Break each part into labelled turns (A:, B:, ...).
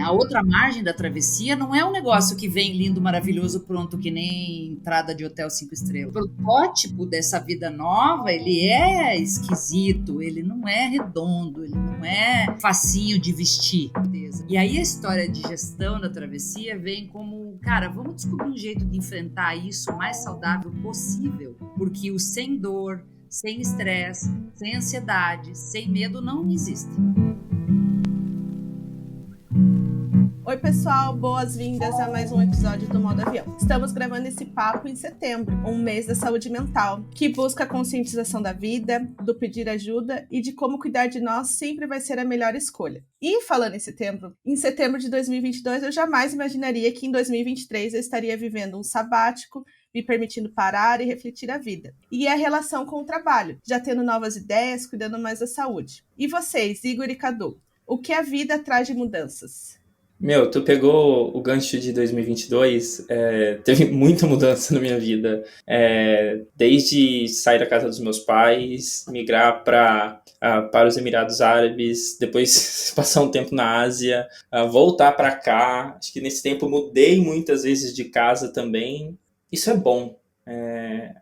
A: A outra margem da travessia não é um negócio que vem lindo, maravilhoso, pronto, que nem entrada de hotel 5 estrelas. O protótipo dessa vida nova, ele é esquisito, ele não é redondo, ele não é facinho de vestir. E aí a história de gestão da travessia vem como, cara, vamos descobrir um jeito de enfrentar isso o mais saudável possível, porque o sem dor, sem estresse, sem ansiedade, sem medo não existe.
B: Oi pessoal, boas-vindas a mais um episódio do Modo Avião. Estamos gravando esse papo em setembro, um mês da saúde mental, que busca a conscientização da vida, do pedir ajuda e de como cuidar de nós sempre vai ser a melhor escolha. E falando em setembro de 2022 eu jamais imaginaria que em 2023 eu estaria vivendo um sabático, me permitindo parar e refletir a vida. E a relação com o trabalho, já tendo novas ideias, cuidando mais da saúde. E vocês, Igor e Cadu, o que a vida traz de mudanças?
C: Meu, tu pegou o gancho de 2022, teve muita mudança na minha vida. Desde sair da casa dos meus pais, migrar para os Emirados Árabes, depois passar um tempo na Ásia, voltar para cá. Acho que nesse tempo mudei muitas vezes de casa também. Isso é bom.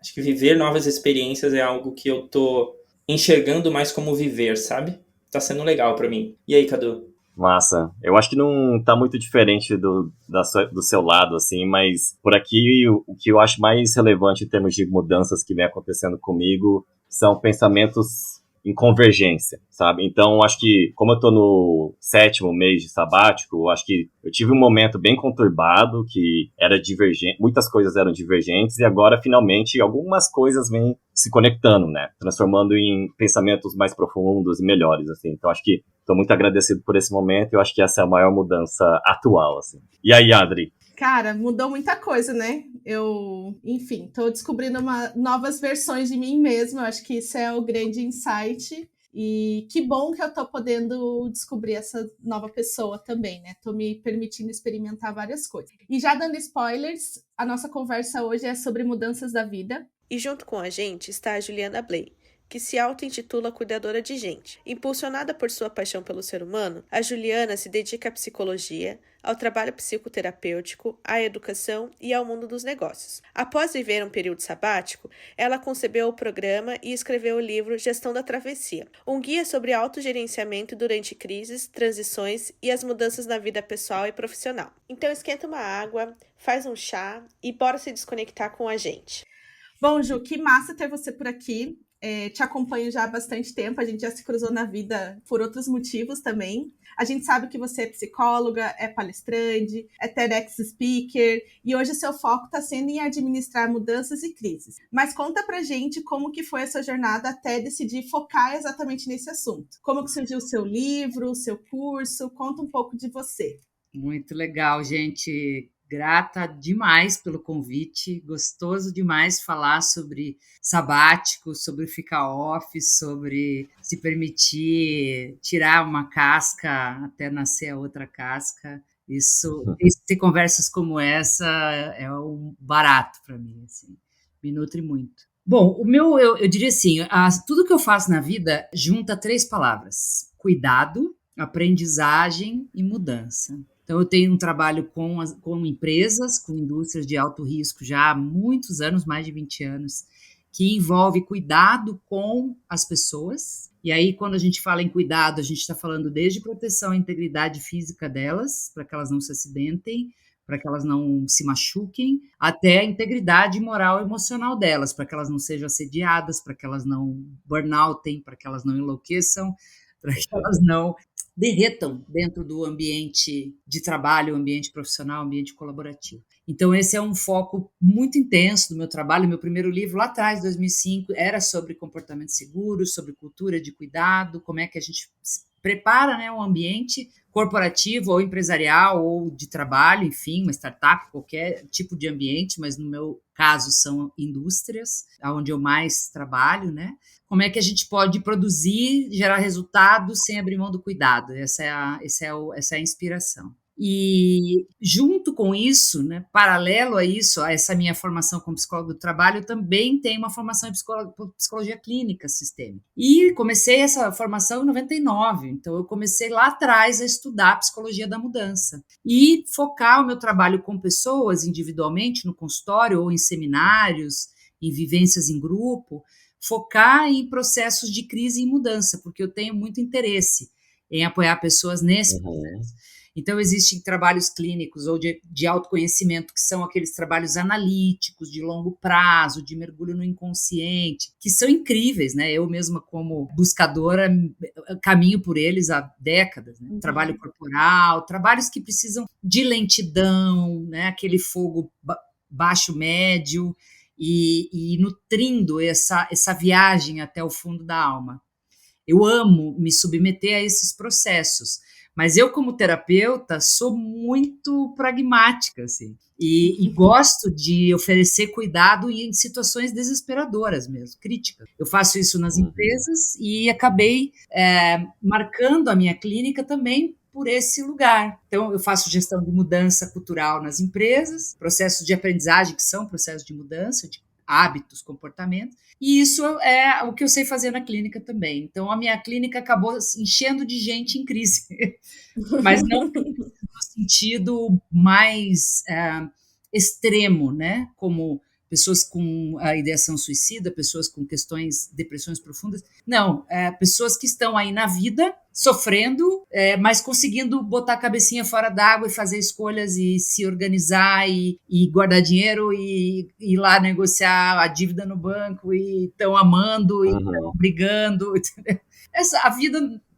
C: Acho que viver novas experiências é algo que eu tô enxergando mais como viver, sabe? Tá sendo legal para mim. E aí, Cadu?
D: Massa. Eu acho que não tá muito diferente do seu lado, assim, mas por aqui o que eu acho mais relevante em termos de mudanças que vem acontecendo comigo são pensamentos em convergência, sabe? Então, acho que, como eu tô no 7º mês de sabático, eu acho que eu tive um momento bem conturbado, que era divergente, muitas coisas eram divergentes, e agora, finalmente, algumas coisas vêm se conectando, né? Transformando em pensamentos mais profundos e melhores, assim. Então, acho que estou muito agradecido por esse momento, e eu acho que essa é a maior mudança atual, assim. E aí, Adri?
B: Cara, mudou muita coisa, né? Enfim, tô descobrindo novas versões de mim mesma. Eu acho que isso é o grande insight. E que bom que eu tô podendo descobrir essa nova pessoa também, né? Tô me permitindo experimentar várias coisas. E já dando spoilers, a nossa conversa hoje é sobre mudanças da vida.
E: E junto com a gente está a Juliana Bley, que se auto-intitula cuidadora de gente. Impulsionada por sua paixão pelo ser humano, a Juliana se dedica à psicologia, ao trabalho psicoterapêutico, à educação e ao mundo dos negócios. Após viver um período sabático, ela concebeu o programa e escreveu o livro Gestão da Travessia, um guia sobre autogerenciamento durante crises, transições e as mudanças na vida pessoal e profissional. Então esquenta uma água, faz um chá e bora se desconectar com a gente.
B: Bom, Ju, que massa ter você por aqui. Te acompanho já há bastante tempo, a gente já se cruzou na vida por outros motivos também. A gente sabe que você é psicóloga, é palestrante, é TEDx speaker, e hoje seu foco está sendo em administrar mudanças e crises. Mas conta pra gente como que foi essa jornada até decidir focar exatamente nesse assunto. Como que surgiu o seu livro, o seu curso? Conta um pouco de você.
A: Muito legal, gente. Grata demais pelo convite, gostoso demais falar sobre sabático, sobre ficar off, sobre se permitir tirar uma casca até nascer a outra casca. Isso, ter conversas como essa é um barato para mim, assim, me nutre muito. Bom, eu diria assim, tudo que eu faço na vida junta 3 palavras: cuidado, aprendizagem e mudança. Então, eu tenho um trabalho com empresas, com indústrias de alto risco já há muitos anos, mais de 20 anos, que envolve cuidado com as pessoas. E aí, quando a gente fala em cuidado, a gente está falando desde proteção à integridade física delas, para que elas não se acidentem, para que elas não se machuquem, até a integridade moral e emocional delas, para que elas não sejam assediadas, para que elas não burnoutem, para que elas não enlouqueçam, para que elas não derretam dentro do ambiente de trabalho, ambiente profissional, ambiente colaborativo. Então, esse é um foco muito intenso do meu trabalho. Meu primeiro livro, lá atrás, 2005, era sobre comportamento seguro, sobre cultura de cuidado, como é que a gente prepara, né, um ambiente corporativo ou empresarial ou de trabalho, enfim, uma startup, qualquer tipo de ambiente, mas no meu caso são indústrias, onde eu mais trabalho, né? Como é que a gente pode produzir, gerar resultados sem abrir mão do cuidado? Essa é a inspiração. E junto com isso, né, paralelo a isso, a essa minha formação como psicólogo do trabalho, eu também tenho uma formação em psicologia clínica sistêmica. E comecei essa formação em 99, então eu comecei lá atrás a estudar psicologia da mudança e focar o meu trabalho com pessoas individualmente no consultório ou em seminários, em vivências em grupo, focar em processos de crise e mudança, porque eu tenho muito interesse em apoiar pessoas nesse processo. Então, existem trabalhos clínicos ou de autoconhecimento, que são aqueles trabalhos analíticos, de longo prazo, de mergulho no inconsciente, que são incríveis, né? Eu mesma, como buscadora, caminho por eles há décadas, né? Trabalho corporal, trabalhos que precisam de lentidão, né? Aquele fogo baixo-médio, e nutrindo essa viagem até o fundo da alma. Eu amo me submeter a esses processos, mas eu, como terapeuta, sou muito pragmática, assim, e gosto de oferecer cuidado em situações desesperadoras mesmo, críticas. Eu faço isso nas empresas e acabei marcando a minha clínica também por esse lugar. Então, eu faço gestão de mudança cultural nas empresas, processos de aprendizagem, que são processos de mudança, de hábitos, comportamentos, e isso é o que eu sei fazer na clínica também. Então, a minha clínica acabou enchendo de gente em crise, mas não no sentido mais extremo, né? Como pessoas com a ideação suicida, pessoas com questões, depressões profundas. Não, pessoas que estão aí na vida, sofrendo, mas conseguindo botar a cabecinha fora d'água e fazer escolhas e se organizar e guardar dinheiro e ir lá negociar a dívida no banco e estão amando e estão brigando. Entendeu?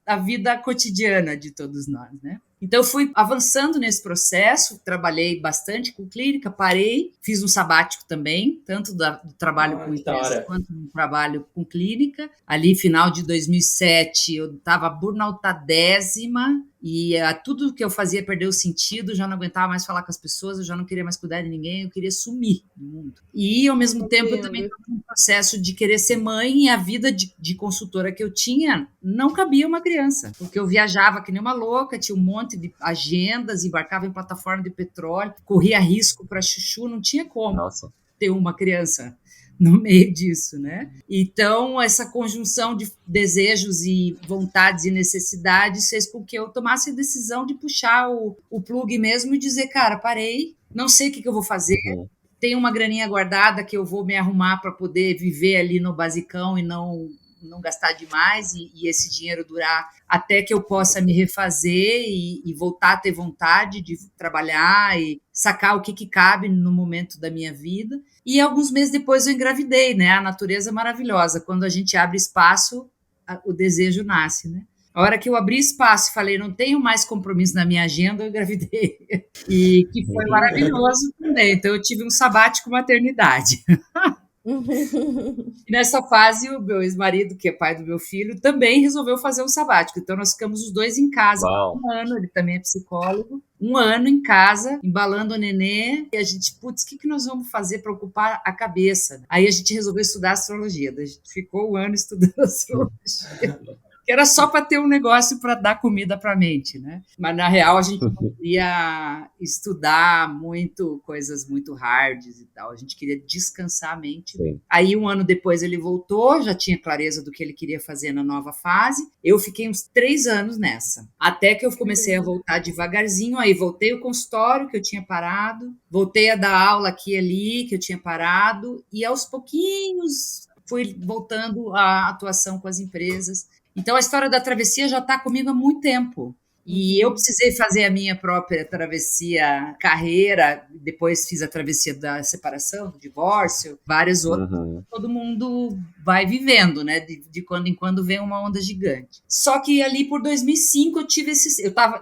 A: A vida cotidiana de todos nós, né? Então, eu fui avançando nesse processo, trabalhei bastante com clínica, parei, fiz um sabático também, tanto do trabalho com empresa quanto no trabalho com clínica. Ali, final de 2007, eu estava burnoutadésima e tudo que eu fazia perdeu o sentido, já não aguentava mais falar com as pessoas, eu já não queria mais cuidar de ninguém, eu queria sumir do mundo. E, ao mesmo tempo, eu também estava num processo de querer ser mãe e a vida de consultora que eu tinha não cabia uma criança, porque eu viajava que nem uma louca, tinha um monte de agendas, embarcava em plataforma de petróleo, corria risco para chuchu, não tinha como ter uma criança no meio disso, né? Então, essa conjunção de desejos e vontades e necessidades fez com que eu tomasse a decisão de puxar o plug mesmo e dizer, cara, parei, não sei o que eu vou fazer, tenho uma graninha guardada que eu vou me arrumar para poder viver ali no basicão e não gastar demais e esse dinheiro durar até que eu possa me refazer e voltar a ter vontade de trabalhar e sacar o que cabe no momento da minha vida. E alguns meses depois eu engravidei, né? A natureza é maravilhosa. Quando a gente abre espaço, o desejo nasce, né? A hora que eu abri espaço e falei, não tenho mais compromisso na minha agenda, eu engravidei. E que foi maravilhoso também. Então, eu tive um sabático maternidade. E nessa fase, o meu ex-marido, que é pai do meu filho, também resolveu fazer um sabático. Então, nós ficamos os dois em casa por um ano, ele também é psicólogo, um ano em casa, embalando o nenê, e a gente, putz, o que nós vamos fazer para ocupar a cabeça? Aí a gente resolveu estudar astrologia, a gente ficou um ano estudando astrologia. Que era só para ter um negócio para dar comida para a mente, né? Mas, na real, a gente não queria estudar muito, coisas muito hards e tal. A gente queria descansar a mente. Sim. Aí, um ano depois, ele voltou, já tinha clareza do que ele queria fazer na nova fase. Eu fiquei uns 3 anos nessa. Até que eu comecei a voltar devagarzinho. Aí, voltei ao consultório, que eu tinha parado. Voltei a dar aula aqui e ali, que eu tinha parado. E, aos pouquinhos, fui voltando à atuação com as empresas. Então, a história da travessia já está comigo há muito tempo. E eu precisei fazer a minha própria travessia carreira, depois fiz a travessia da separação, do divórcio, várias outras. Todo mundo vai vivendo, né? De quando em quando vem uma onda gigante. Só que ali por 2005 eu tive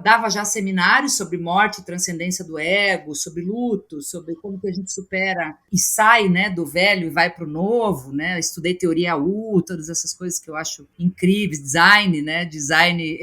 A: dava já seminários sobre morte, transcendência do ego, sobre luto, sobre como que a gente supera e sai, né, do velho e vai para o novo, né? Estudei teoria U, todas essas coisas que eu acho incríveis, design, né? Design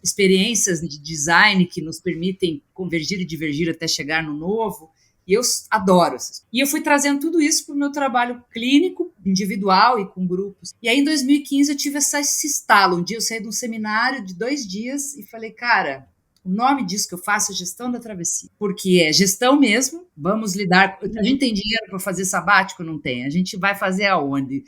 A: experiências de design que nos permitem convergir e divergir até chegar no novo, e eu adoro essas. E eu fui trazendo tudo isso para o meu trabalho clínico, individual e com grupos. E aí, em 2015, eu tive esse estalo. Um dia eu saí de um seminário de 2 dias e falei, cara, O nome disso que eu faço é gestão da travessia, porque é gestão mesmo, vamos lidar... A gente tem dinheiro para fazer sabático? Não tem. A gente vai fazer aonde?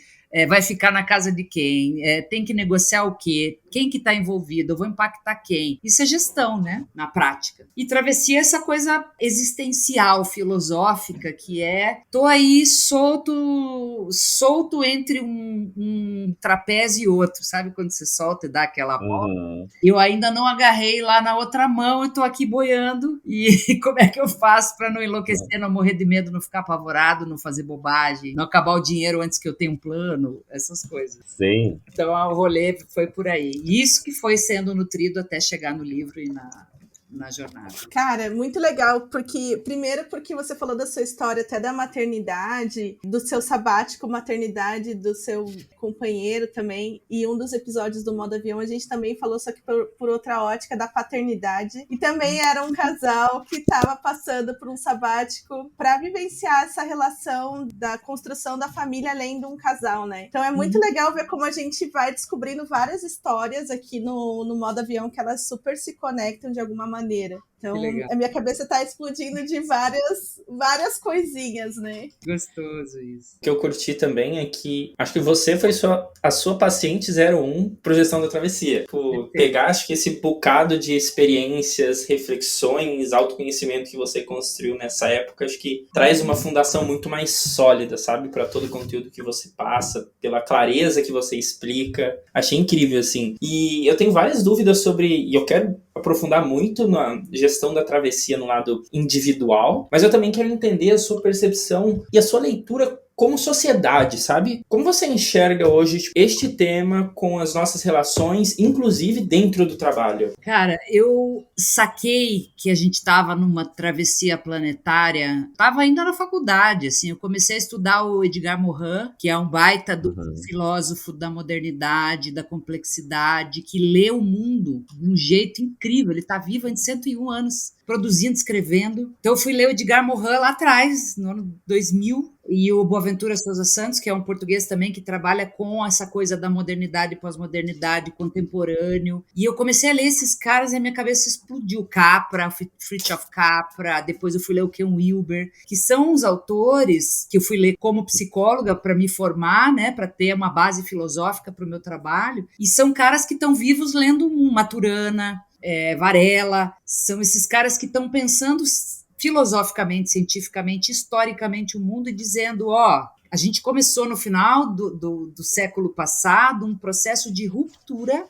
A: Vai ficar na casa de quem? Tem que negociar o quê? Quem que está envolvido? Eu vou impactar quem? Isso é gestão, né? Na prática. E travessia é essa coisa existencial, filosófica, que tô aí solto entre um trapézio e outro, sabe? Quando você solta e dá aquela volta. Eu ainda não agarrei lá na outra mão e tô aqui boiando. E como é que eu faço para não enlouquecer, não morrer de medo, não ficar apavorado, não fazer bobagem, não acabar o dinheiro antes que eu tenha um plano? Essas coisas.
D: Sim.
A: Então, o rolê foi por aí. Isso que foi sendo nutrido até chegar no livro e na jornada.
B: Cara, muito legal, porque você falou da sua história até da maternidade, do seu sabático, maternidade do seu companheiro também, e um dos episódios do Modo Avião a gente também falou, só que por outra ótica, da paternidade, e também era um casal que estava passando por um sabático para vivenciar essa relação da construção da família além de um casal, né? Então é muito legal ver como a gente vai descobrindo várias histórias aqui no Modo Avião, que elas super se conectam de alguma maneira. Então, a minha cabeça tá explodindo de várias coisinhas, né?
A: Gostoso isso.
C: O que eu curti também é que acho que você foi a sua paciente 01 pro Gestão da Travessia. Por pegar, acho que esse bocado de experiências, reflexões, autoconhecimento que você construiu nessa época, acho que traz uma fundação muito mais sólida, sabe? Para todo o conteúdo que você passa, pela clareza que você explica. Achei incrível, assim. E eu tenho várias dúvidas sobre... E eu quero aprofundar muito na gestão da travessia no lado individual, mas eu também quero entender a sua percepção e a sua leitura como sociedade, sabe? Como você enxerga hoje este tema com as nossas relações, inclusive dentro do trabalho?
A: Cara, eu saquei que a gente estava numa travessia planetária, estava ainda na faculdade, assim, eu comecei a estudar o Edgar Morin, que é um baita do filósofo da modernidade, da complexidade, que lê o mundo de um jeito incrível, ele está vivo há 101 anos, produzindo, escrevendo. Então eu fui ler o Edgar Morin lá atrás, no ano 2000, e o Boaventura Sousa Santos, que é um português também que trabalha com essa coisa da modernidade, pós-modernidade, contemporâneo. E eu comecei a ler esses caras e a minha cabeça explodiu. Capra, Fritjof Capra, depois eu fui ler o Ken Wilber, que são os autores que eu fui ler como psicóloga para me formar, né, para ter uma base filosófica para o meu trabalho. E são caras que estão vivos lendo Maturana, Varela, são esses caras que estão pensando filosoficamente, cientificamente, historicamente o mundo e dizendo, a gente começou no final do século passado um processo de ruptura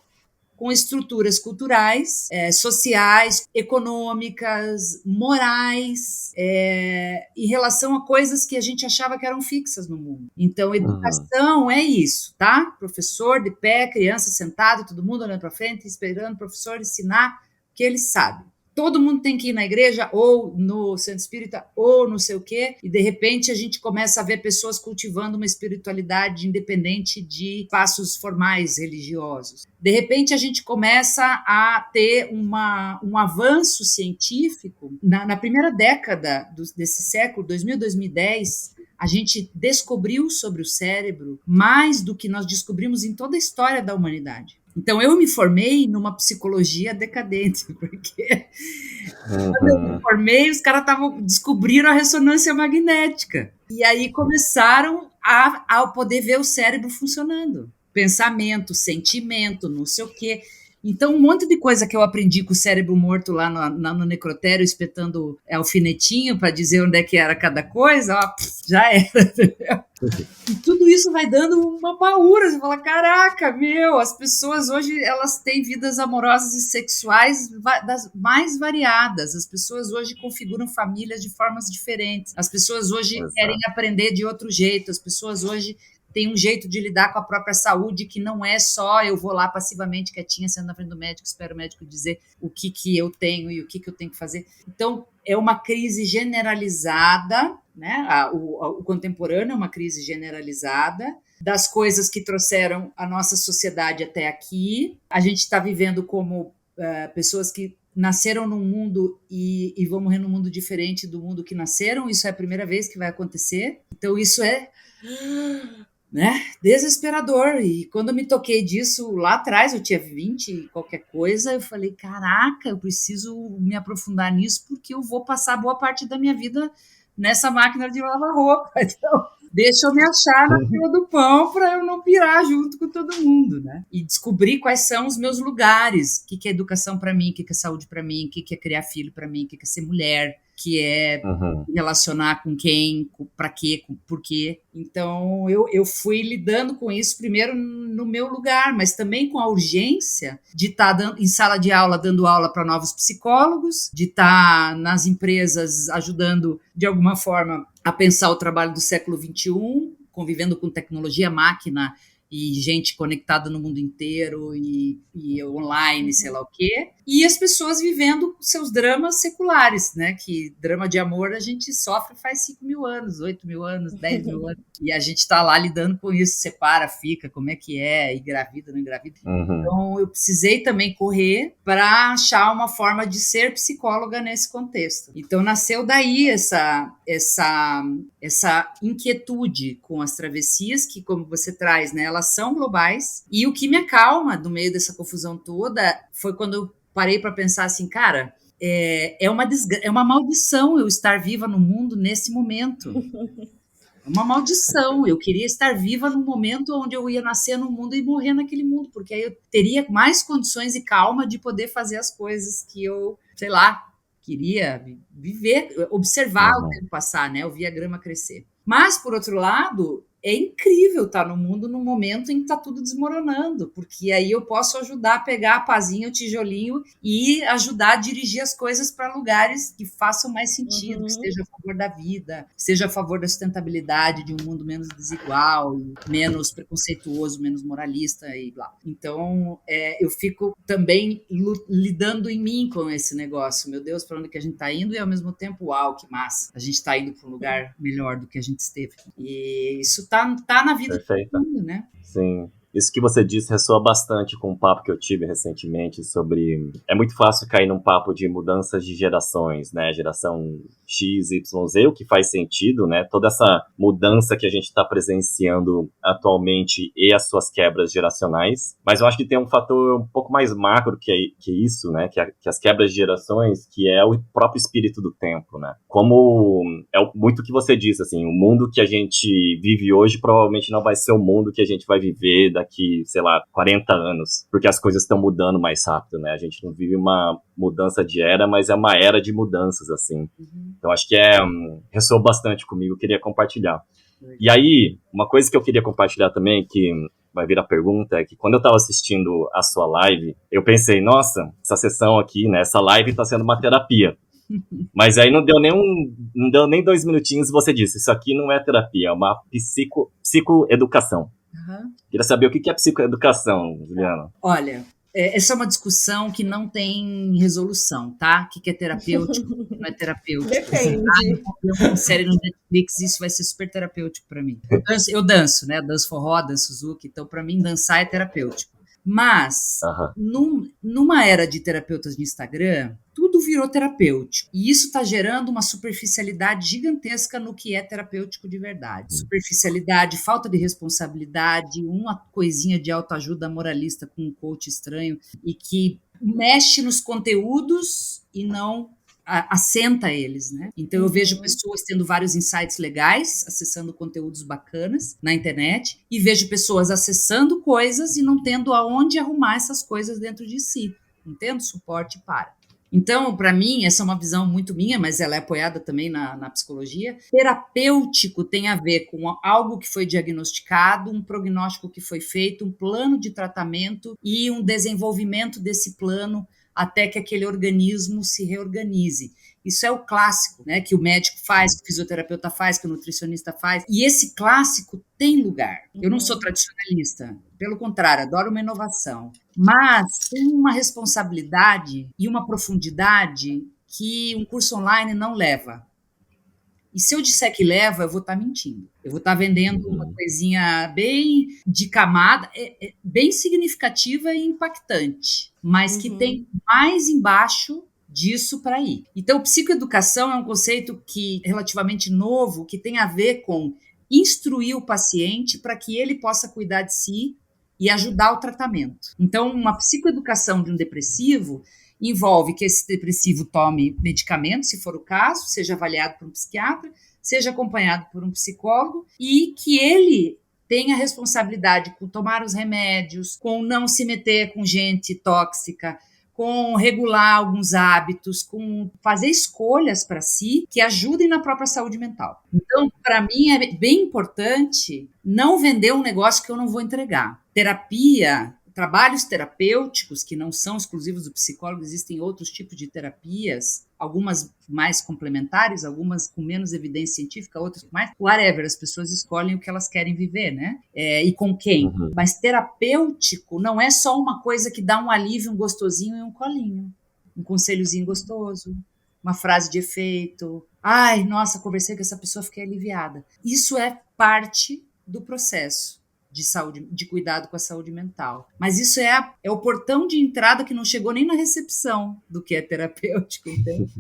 A: com estruturas culturais, sociais, econômicas, morais, em relação a coisas que a gente achava que eram fixas no mundo. Então, educação é isso, tá? Professor de pé, criança sentada, todo mundo olhando para frente, esperando o professor ensinar o que ele sabe. Todo mundo tem que ir na igreja, ou no centro espírita, ou não sei o quê, e de repente a gente começa a ver pessoas cultivando uma espiritualidade independente de espaços formais religiosos. De repente a gente começa a ter um avanço científico. Na primeira década desse século, 2000, 2010, a gente descobriu sobre o cérebro mais do que nós descobrimos em toda a história da humanidade. Então, eu me formei numa psicologia decadente, porque quando eu me formei, os caras descobriram a ressonância magnética. E aí começaram a poder ver o cérebro funcionando. Pensamento, sentimento, não sei o quê. Então, um monte de coisa que eu aprendi com o cérebro morto lá no necrotério, espetando alfinetinho para dizer onde é que era cada coisa, já era. E tudo isso vai dando uma paura. Você fala, caraca, as pessoas hoje elas têm vidas amorosas e sexuais das mais variadas. As pessoas hoje configuram famílias de formas diferentes. As pessoas hoje querem aprender de outro jeito. As pessoas hoje tem um jeito de lidar com a própria saúde que não é só eu vou lá passivamente quietinha, sendo na frente do médico, espero o médico dizer o que eu tenho e o que eu tenho que fazer. Então, é uma crise generalizada, né? O contemporâneo é uma crise generalizada das coisas que trouxeram a nossa sociedade até aqui. A gente está vivendo como pessoas que nasceram num mundo e vão morrer num mundo diferente do mundo que nasceram. Isso é a primeira vez que vai acontecer. Então, isso é né? Desesperador. E quando eu me toquei disso lá atrás, eu tinha 20 e qualquer coisa, eu falei, caraca, eu preciso me aprofundar nisso porque eu vou passar boa parte da minha vida nessa máquina de lavar roupa. Então, deixa eu me achar na fila do pão para eu não pirar junto com todo mundo, né? E descobrir quais são os meus lugares, o que é educação para mim, o que é saúde para mim, o que é criar filho para mim, o que é ser mulher, que é relacionar com quem, para quê, por quê. Então, eu fui lidando com isso primeiro no meu lugar, mas também com a urgência de estar em sala de aula, dando aula para novos psicólogos, de estar nas empresas ajudando, de alguma forma, a pensar o trabalho do século XXI, convivendo com tecnologia, máquina e gente conectada no mundo inteiro e online, sei lá o quê, e as pessoas vivendo seus dramas seculares, né? Que drama de amor a gente sofre faz 5.000 anos, 8.000 anos, 10.000 anos, e a gente está lá lidando com isso, separa, fica, como é que é, engravida, não engravida. Então eu precisei também correr para achar uma forma de ser psicóloga nesse contexto. Então nasceu daí essa inquietude com as travessias, que como você traz, né, elas são globais, e o que me acalma no meio dessa confusão toda foi quando eu parei para pensar assim, cara, é uma maldição eu estar viva no mundo nesse momento. É uma maldição. Eu queria estar viva no momento onde eu ia nascer no mundo e morrer naquele mundo, porque aí eu teria mais condições e calma de poder fazer as coisas que eu, sei lá, queria viver, observar o tempo passar, né? Eu vi a grama crescer. Mas, por outro lado, é incrível estar no mundo num momento em que está tudo desmoronando, porque aí eu posso ajudar a pegar a pazinha, o tijolinho e ajudar a dirigir as coisas para lugares que façam mais sentido, que esteja a favor da vida, seja a favor da sustentabilidade, de um mundo menos desigual, menos preconceituoso, menos moralista e blá. Então, eu fico também lidando em mim com esse negócio. Meu Deus, para onde que a gente está indo? E ao mesmo tempo, uau, que massa. A gente está indo para um lugar melhor do que a gente esteve. E isso tá na vida de todo mundo, né?
D: Sim. Isso que você disse ressoa bastante com um papo que eu tive recentemente sobre... É muito fácil cair num papo de mudanças de gerações, né? Geração X, Y, Z, o que faz sentido, né? Toda essa mudança que a gente está presenciando atualmente e as suas quebras geracionais. Mas eu acho que tem um fator um pouco mais macro que isso, né? Que as quebras de gerações, que é o próprio espírito do tempo, né? Como é muito o que você disse, assim, o mundo que a gente vive hoje provavelmente não vai ser o mundo que a gente vai viver daqui, sei lá, 40 anos, porque as coisas estão mudando mais rápido, né? A gente não vive uma mudança de era, mas é uma era de mudanças, assim. Então acho que ressoou bastante comigo, queria compartilhar. E aí, uma coisa que eu queria compartilhar também, que vai vir a pergunta, é que quando eu estava assistindo a sua live, eu pensei, nossa, essa sessão aqui, né, essa live está sendo uma terapia. Mas aí não deu nem 2 minutinhos e você disse, isso aqui não é terapia, é uma psicoeducação. Queria saber o que é psicoeducação, Juliana.
A: Olha, essa é uma discussão que não tem resolução, tá? O que é terapêutico, o que não é terapêutico.
B: Depende.
A: Uma série no Netflix, isso vai ser super terapêutico para mim. Eu danço, né? Danço forró, danço Suzuki, então para mim dançar é terapêutico. Mas, numa era de terapeutas de Instagram, tudo virou terapêutico. E isso está gerando uma superficialidade gigantesca no que é terapêutico de verdade. Superficialidade, falta de responsabilidade, uma coisinha de autoajuda moralista com um coach estranho e que mexe nos conteúdos e não assenta eles, né? Então eu vejo pessoas tendo vários insights legais, acessando conteúdos bacanas na internet, e vejo pessoas acessando coisas e não tendo aonde arrumar essas coisas dentro de si, não tendo suporte para. Então, para mim, essa é uma visão muito minha, mas ela é apoiada também na psicologia. Terapêutico tem a ver com algo que foi diagnosticado, um prognóstico que foi feito, um plano de tratamento e um desenvolvimento desse plano até que aquele organismo se reorganize. Isso é o clássico, né, que o médico faz, que o fisioterapeuta faz, que o nutricionista faz. E esse clássico tem lugar. Eu não sou tradicionalista, pelo contrário, adoro uma inovação. Mas tem uma responsabilidade e uma profundidade que um curso online não leva. E se eu disser que leva, eu vou estar mentindo. Eu vou estar vendendo uma coisinha bem de camada, bem significativa e impactante, mas que tem mais embaixo disso para ir. Então, psicoeducação é um conceito que relativamente novo, que tem a ver com instruir o paciente para que ele possa cuidar de si e ajudar o tratamento. Então, uma psicoeducação de um depressivo envolve que esse depressivo tome medicamento, se for o caso, seja avaliado por um psiquiatra, seja acompanhado por um psicólogo, e que ele tenha responsabilidade com tomar os remédios, com não se meter com gente tóxica, com regular alguns hábitos, com fazer escolhas para si que ajudem na própria saúde mental. Então, para mim, é bem importante não vender um negócio que eu não vou entregar. Terapia, trabalhos terapêuticos, que não são exclusivos do psicólogo, existem outros tipos de terapias, algumas mais complementares, algumas com menos evidência científica, outras com mais. Whatever, as pessoas escolhem o que elas querem viver, né? E com quem.
D: Uhum.
A: Mas terapêutico não é só uma coisa que dá um alívio, um gostosinho e um colinho. Um conselhozinho gostoso, uma frase de efeito. Ai, nossa, conversei com essa pessoa, fiquei aliviada. Isso é parte do processo de saúde, de cuidado com a saúde mental. Mas isso é o portão de entrada que não chegou nem na recepção do que é terapêutico, entende?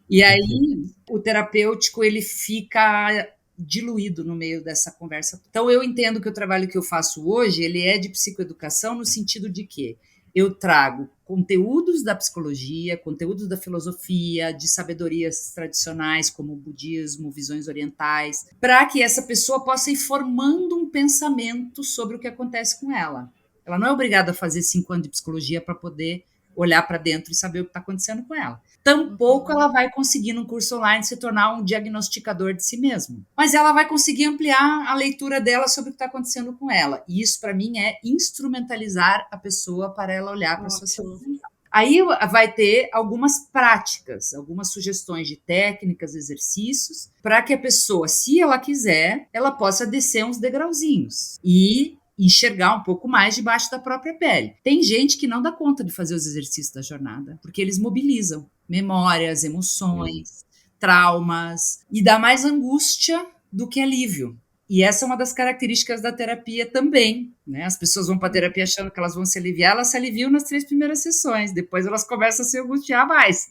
A: E aí o terapêutico ele fica diluído no meio dessa conversa. Então eu entendo que o trabalho que eu faço hoje, ele é de psicoeducação no sentido de que eu trago conteúdos da psicologia, conteúdos da filosofia, de sabedorias tradicionais, como o budismo, visões orientais, para que essa pessoa possa ir formando um pensamento sobre o que acontece com ela. Ela não é obrigada a fazer 5 anos de psicologia para poder olhar para dentro e saber o que está acontecendo com ela. Tampouco ela vai conseguir, num curso online, se tornar um diagnosticador de si mesmo. Mas ela vai conseguir ampliar a leitura dela sobre o que está acontecendo com ela. E isso, para mim, é instrumentalizar a pessoa para ela olhar para a sua saúde mental. Aí vai ter algumas práticas, algumas sugestões de técnicas, exercícios, para que a pessoa, se ela quiser, ela possa descer uns degrauzinhos e enxergar um pouco mais debaixo da própria pele. Tem gente que não dá conta de fazer os exercícios da jornada, porque eles mobilizam memórias, emoções, traumas, e dá mais angústia do que alívio. E essa é uma das características da terapia também, né? As pessoas vão para a terapia achando que elas vão se aliviar, elas se aliviam nas 3 primeiras sessões, depois elas começam a se angustiar mais.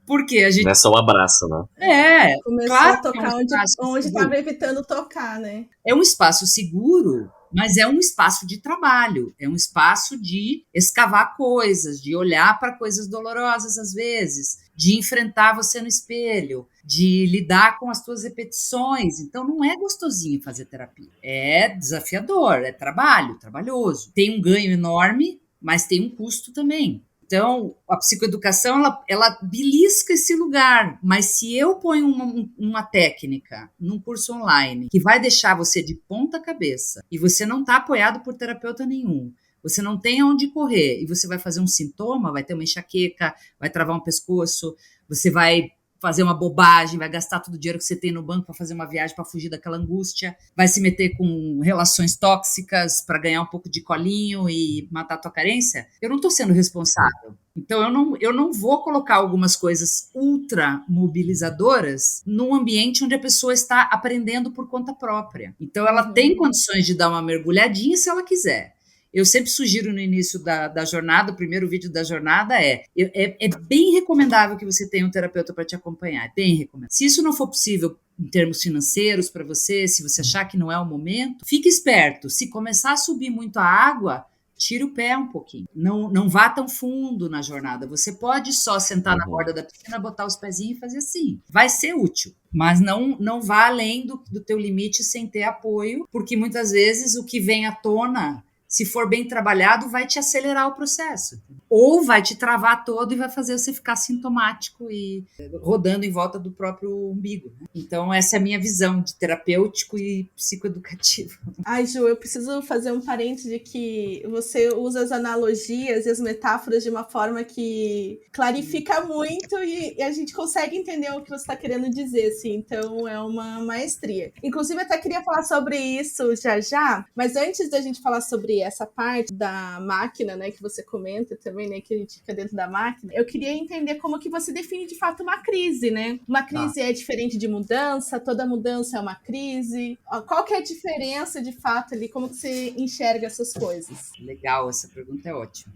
A: Porque a gente...
D: Não é só um abraço, né?
B: Começou
A: claro
B: a tocar onde estava evitando tocar, né?
A: É um espaço seguro, mas é um espaço de trabalho, é um espaço de escavar coisas, de olhar para coisas dolorosas às vezes, de enfrentar você no espelho, de lidar com as tuas repetições. Então não é gostosinho fazer terapia, é desafiador, é trabalho, trabalhoso. Tem um ganho enorme, mas tem um custo também. Então, a psicoeducação, ela belisca esse lugar, mas se eu ponho uma técnica num curso online que vai deixar você de ponta cabeça e você não está apoiado por terapeuta nenhum, você não tem aonde correr e você vai fazer um sintoma, vai ter uma enxaqueca, vai travar um pescoço, você vai fazer uma bobagem, vai gastar todo o dinheiro que você tem no banco para fazer uma viagem para fugir daquela angústia, vai se meter com relações tóxicas para ganhar um pouco de colinho e matar a tua carência, eu não estou sendo responsável. Então eu não vou colocar algumas coisas ultra mobilizadoras num ambiente onde a pessoa está aprendendo por conta própria. Então ela tem condições de dar uma mergulhadinha se ela quiser. Eu sempre sugiro no início da jornada, o primeiro vídeo da jornada é bem recomendável que você tenha um terapeuta para te acompanhar, é bem recomendável. Se isso não for possível em termos financeiros para você, se você achar que não é o momento, fique esperto. Se começar a subir muito a água, tira o pé um pouquinho. Não vá tão fundo na jornada. Você pode só sentar na borda da piscina, botar os pezinhos e fazer assim. Vai ser útil. Mas não vá além do teu limite sem ter apoio, porque muitas vezes o que vem à tona, se for bem trabalhado, vai te acelerar o processo. Ou vai te travar todo e vai fazer você ficar sintomático e rodando em volta do próprio umbigo. Né? Então, essa é a minha visão de terapêutico e psicoeducativo.
B: Ai, Ju, eu preciso fazer um parênteses de que você usa as analogias e as metáforas de uma forma que clarifica muito e a gente consegue entender o que você está querendo dizer, assim. Então, é uma maestria. Inclusive, eu até queria falar sobre isso já, mas antes da gente falar sobre essa parte da máquina, né, que você comenta também, né, que a gente fica dentro da máquina, eu queria entender como que você define de fato uma crise, né? Uma crise é diferente de mudança, toda mudança é uma crise. Qual que é a diferença de fato ali, como que você enxerga essas coisas?
A: Legal, essa pergunta é ótima.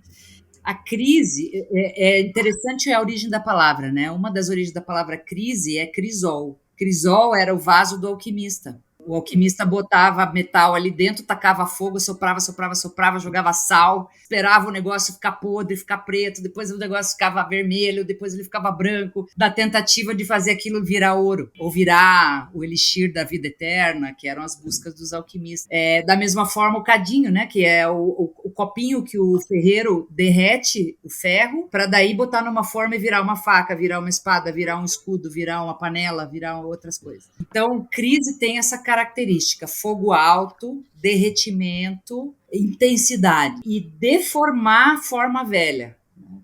A: A crise, é interessante a origem da palavra, né? Uma das origens da palavra crise é crisol, Crisol era o vaso do alquimista. O alquimista botava metal ali dentro, tacava fogo, soprava, jogava sal, esperava o negócio ficar podre, ficar preto, depois o negócio ficava vermelho, depois ele ficava branco, da tentativa de fazer aquilo virar ouro, ou virar o elixir da vida eterna, que eram as buscas dos alquimistas. Da mesma forma, o cadinho, né, que é o copinho que o ferreiro derrete o ferro, para daí botar numa forma e virar uma faca, virar uma espada, virar um escudo, virar uma panela, virar outras coisas. Então, crise tem essa característica: fogo alto, derretimento, intensidade e deformar a forma velha.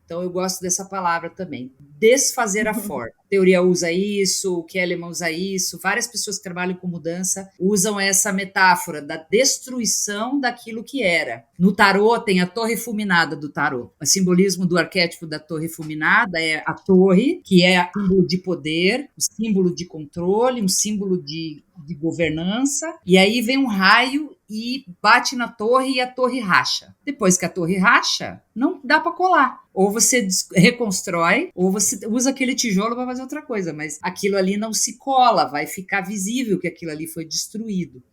A: Então eu gosto dessa palavra também, desfazer a forma. A teoria usa isso, o Kahneman usa isso, várias pessoas que trabalham com mudança usam essa metáfora da destruição daquilo que era. No tarô tem a torre fulminada do tarô. O simbolismo do arquétipo da torre fulminada é a torre, que é símbolo de poder, um símbolo de controle, um símbolo de governança, e aí vem um raio e bate na torre e a torre racha. Depois que a torre racha, não dá para colar. Ou você reconstrói, ou você usa aquele tijolo para fazer outra coisa, mas aquilo ali não se cola, vai ficar visível que aquilo ali foi destruído.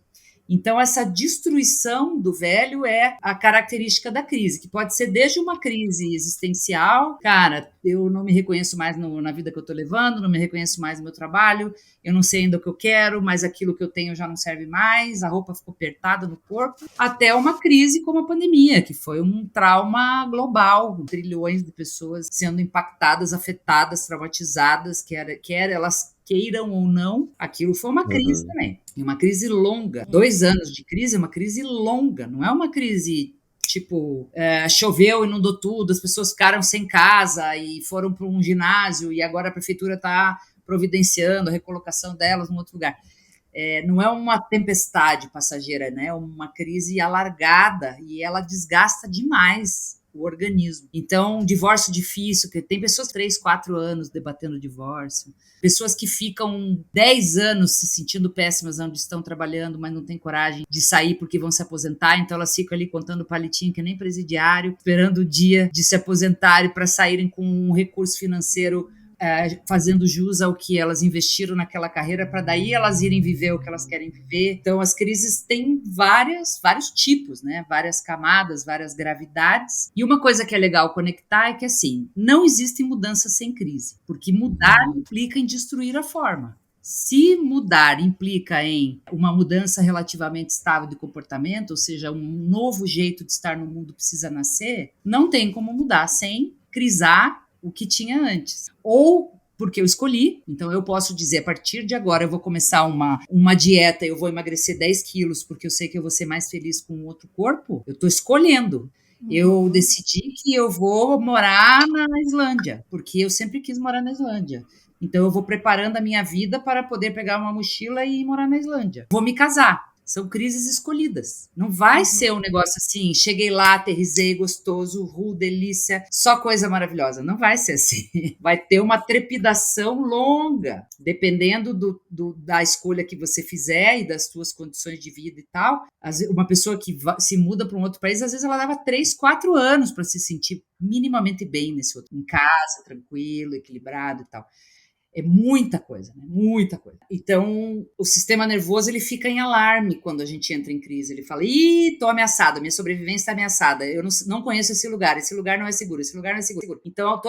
A: Então, essa destruição do velho é a característica da crise, que pode ser desde uma crise existencial. Cara, eu não me reconheço mais na vida que eu estou levando, não me reconheço mais no meu trabalho, eu não sei ainda o que eu quero, mas aquilo que eu tenho já não serve mais, a roupa ficou apertada no corpo, até uma crise como a pandemia, que foi um trauma global, com trilhões de pessoas sendo impactadas, afetadas, traumatizadas, quer elas queiram ou não, aquilo foi uma crise também. E uma crise longa. 2 anos de crise é uma crise longa, não é uma crise tipo, choveu, inundou tudo, as pessoas ficaram sem casa e foram para um ginásio e agora a prefeitura está providenciando a recolocação delas em outro lugar. Não é uma tempestade passageira, né? É uma crise alargada e ela desgasta demais o organismo. Então, divórcio difícil, que tem pessoas 3, 4 anos debatendo divórcio, pessoas que ficam 10 anos se sentindo péssimas onde estão trabalhando, mas não têm coragem de sair porque vão se aposentar, então elas ficam ali contando palitinho que nem presidiário, esperando o dia de se aposentarem para saírem com um recurso financeiro fazendo jus ao que elas investiram naquela carreira, para daí elas irem viver o que elas querem viver. Então, as crises têm vários tipos, né? Várias camadas, várias gravidades. E uma coisa que é legal conectar é que, assim, não existe mudança sem crise, porque mudar implica em destruir a forma. Se mudar implica em uma mudança relativamente estável de comportamento, ou seja, um novo jeito de estar no mundo precisa nascer, não tem como mudar sem crisar o que tinha antes. Ou porque eu escolhi, então eu posso dizer, a partir de agora eu vou começar uma dieta, eu vou emagrecer 10 quilos porque eu sei que eu vou ser mais feliz com outro corpo, eu estou escolhendo. Eu decidi que eu vou morar na Islândia, porque eu sempre quis morar na Islândia. Então eu vou preparando a minha vida para poder pegar uma mochila e ir morar na Islândia. Vou me casar. São crises escolhidas. Não vai ser um negócio assim, cheguei lá, aterrisei, gostoso, delícia, só coisa maravilhosa. Não vai ser assim. Vai ter uma trepidação longa, dependendo da escolha que você fizer e das suas condições de vida e tal. Uma pessoa que se muda para um outro país, às vezes ela leva 3, 4 anos para se sentir minimamente bem nesse outro, em casa, tranquilo, equilibrado e tal. É muita coisa, né? Muita coisa. Então, o sistema nervoso, ele fica em alarme quando a gente entra em crise. Ele fala, tô ameaçada, minha sobrevivência está ameaçada, eu não conheço esse lugar não é seguro, esse lugar não é seguro. Então,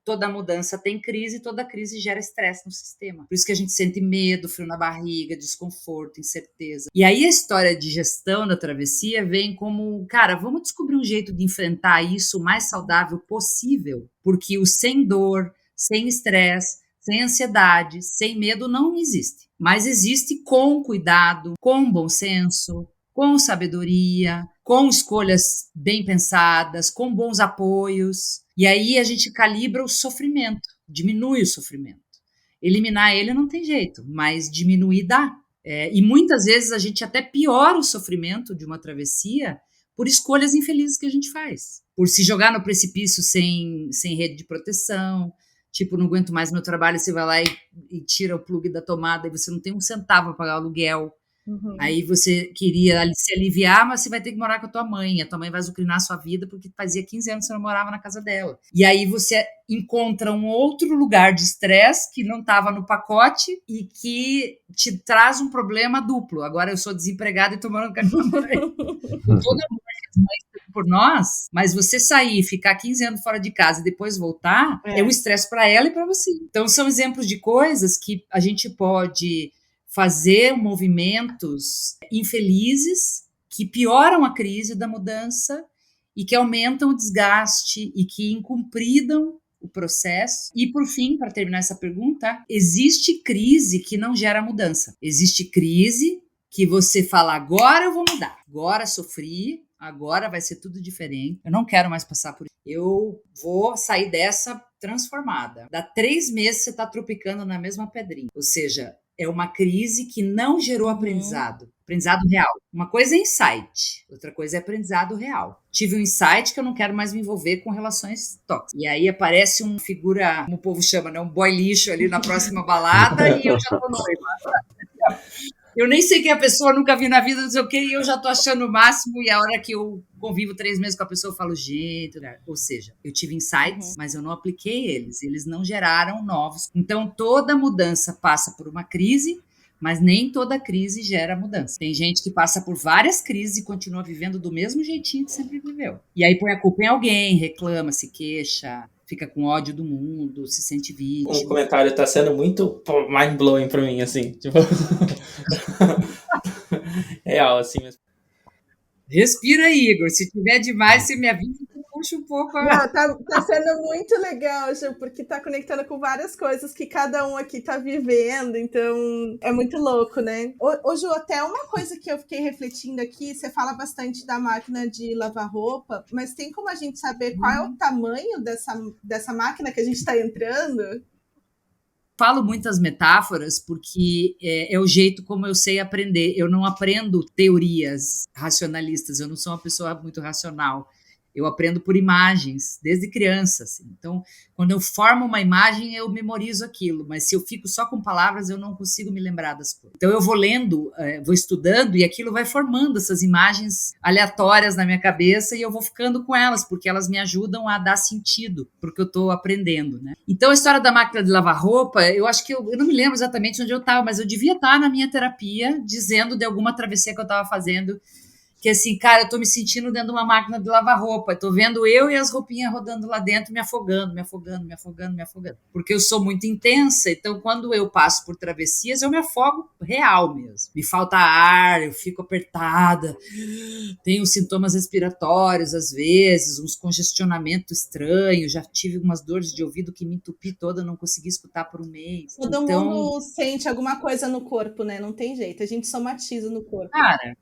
A: toda mudança tem crise, toda crise gera estresse no sistema. Por isso que a gente sente medo, frio na barriga, desconforto, incerteza. E aí a história de gestão da travessia vem como, cara, vamos descobrir um jeito de enfrentar isso o mais saudável possível, porque o sem dor, sem estresse, sem ansiedade, sem medo não existe. Mas existe com cuidado, com bom senso, com sabedoria, com escolhas bem pensadas, com bons apoios. E aí a gente calibra o sofrimento, diminui o sofrimento. Eliminar ele não tem jeito, mas diminuir dá. E muitas vezes a gente até piora o sofrimento de uma travessia por escolhas infelizes que a gente faz. Por se jogar no precipício sem rede de proteção, tipo, não aguento mais meu trabalho, você vai lá e tira o plug da tomada e você não tem um centavo para pagar o aluguel. Aí você queria se aliviar, mas você vai ter que morar com a tua mãe. A tua mãe vai azucrinar a sua vida porque fazia 15 anos que você não morava na casa dela. E aí você encontra um outro lugar de estresse que não estava no pacote e que te traz um problema duplo. Agora eu sou desempregada e tô morando com a minha mãe. Com todo amor que as mães têm por nós, mas você sair, ficar 15 anos fora de casa e depois voltar, é um estresse para ela e para você. Então são exemplos de coisas que a gente pode fazer movimentos infelizes que pioram a crise da mudança e que aumentam o desgaste e que incumpridam o processo. E, por fim, para terminar essa pergunta, existe crise que não gera mudança. Existe crise que você fala, agora eu vou mudar, agora sofri, agora vai ser tudo diferente, eu não quero mais passar por isso, eu vou sair dessa transformada. Dá 3 meses você está tropicando na mesma pedrinha, ou seja, é uma crise que não gerou aprendizado real. Uma coisa é insight, outra coisa é aprendizado real. Tive um insight que eu não quero mais me envolver com relações tóxicas. E aí aparece uma figura, como o povo chama, né, um boy lixo ali na próxima balada e eu já tô noiva. Eu nem sei quem é a pessoa, nunca vi na vida, não sei o quê, e eu já tô achando o máximo, e a hora que eu convivo 3 meses com a pessoa, eu falo, gente, ou seja, eu tive insights, mas eu não apliquei eles não geraram novos. Então, toda mudança passa por uma crise, mas nem toda crise gera mudança. Tem gente que passa por várias crises e continua vivendo do mesmo jeitinho que sempre viveu. E aí põe a culpa em alguém, reclama, se queixa, fica com ódio do mundo, se sente vítima.
C: Um comentário tá sendo muito mind-blowing pra mim, assim. Tipo... Real, assim.
A: Respira aí, Igor. Se tiver demais, você me avisa que puxa um pouco.
B: Não, tá sendo muito legal, Ju, porque tá conectando com várias coisas que cada um aqui tá vivendo, então é muito louco, né? Ô, Ju, até uma coisa que eu fiquei refletindo aqui, você fala bastante da máquina de lavar roupa, mas tem como a gente saber qual é o tamanho dessa máquina que a gente tá entrando?
A: Falo muitas metáforas porque é o jeito como eu sei aprender. Eu não aprendo teorias racionalistas, eu não sou uma pessoa muito racional. Eu aprendo por imagens, desde criança. Assim. Então, quando eu formo uma imagem, eu memorizo aquilo. Mas se eu fico só com palavras, eu não consigo me lembrar das coisas. Então, eu vou lendo, vou estudando, e aquilo vai formando essas imagens aleatórias na minha cabeça, e eu vou ficando com elas, porque elas me ajudam a dar sentido para o que eu estou aprendendo. Né? Então, a história da máquina de lavar roupa, eu acho que eu não me lembro exatamente onde eu estava, mas eu devia estar na minha terapia, dizendo de alguma travessia que eu estava fazendo, que assim, cara, eu tô me sentindo dentro de uma máquina de lavar roupa, tô vendo eu e as roupinhas rodando lá dentro, me afogando, porque eu sou muito intensa, então quando eu passo por travessias, eu me afogo real mesmo, me falta ar, eu fico apertada, tenho sintomas respiratórios às vezes, uns congestionamentos estranhos, já tive umas dores de ouvido que me entupi toda, não consegui escutar por um mês.
B: Todo mundo sente alguma coisa no corpo, né? Não tem jeito, a gente somatiza no corpo.
A: Cara,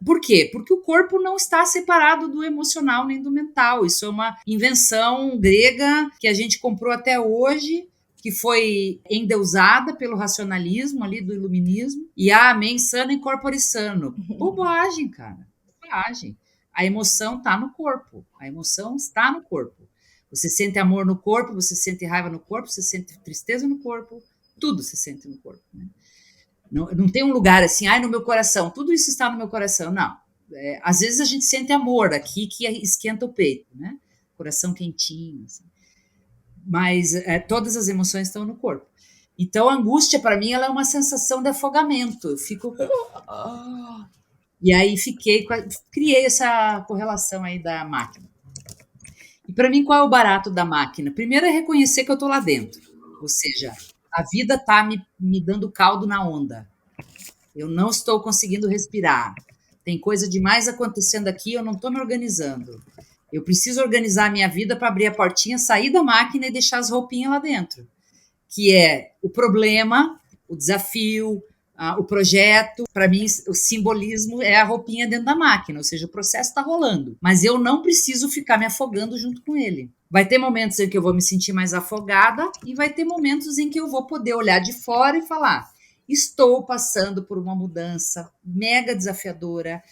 A: por quê? Porque o corpo não está separado do emocional nem do mental. Isso é uma invenção grega que a gente comprou até hoje, que foi endeusada pelo racionalismo ali do iluminismo. E mens sana in corpore sano. Bobagem, cara. Bobagem. A emoção está no corpo. A emoção está no corpo. Você sente amor no corpo, você sente raiva no corpo, você sente tristeza no corpo. Tudo se sente no corpo, né? Não tem um lugar assim, no meu coração, tudo isso está no meu coração, não. Às vezes a gente sente amor aqui que esquenta o peito, né? Coração quentinho, assim. Mas todas as emoções estão no corpo. Então a angústia para mim ela é uma sensação de afogamento, eu fico... E aí criei essa correlação aí da máquina. E para mim qual é o barato da máquina? Primeiro é reconhecer que eu estou lá dentro, ou seja... A vida está me dando caldo na onda. Eu não estou conseguindo respirar. Tem coisa demais acontecendo aqui, eu não estou me organizando. Eu preciso organizar a minha vida para abrir a portinha, sair da máquina e deixar as roupinhas lá dentro. Que é o problema, o desafio, o projeto. Para mim, o simbolismo é a roupinha dentro da máquina, ou seja, o processo está rolando. Mas eu não preciso ficar me afogando junto com ele. Vai ter momentos em que eu vou me sentir mais afogada e vai ter momentos em que eu vou poder olhar de fora e falar: estou passando por uma mudança mega desafiadora,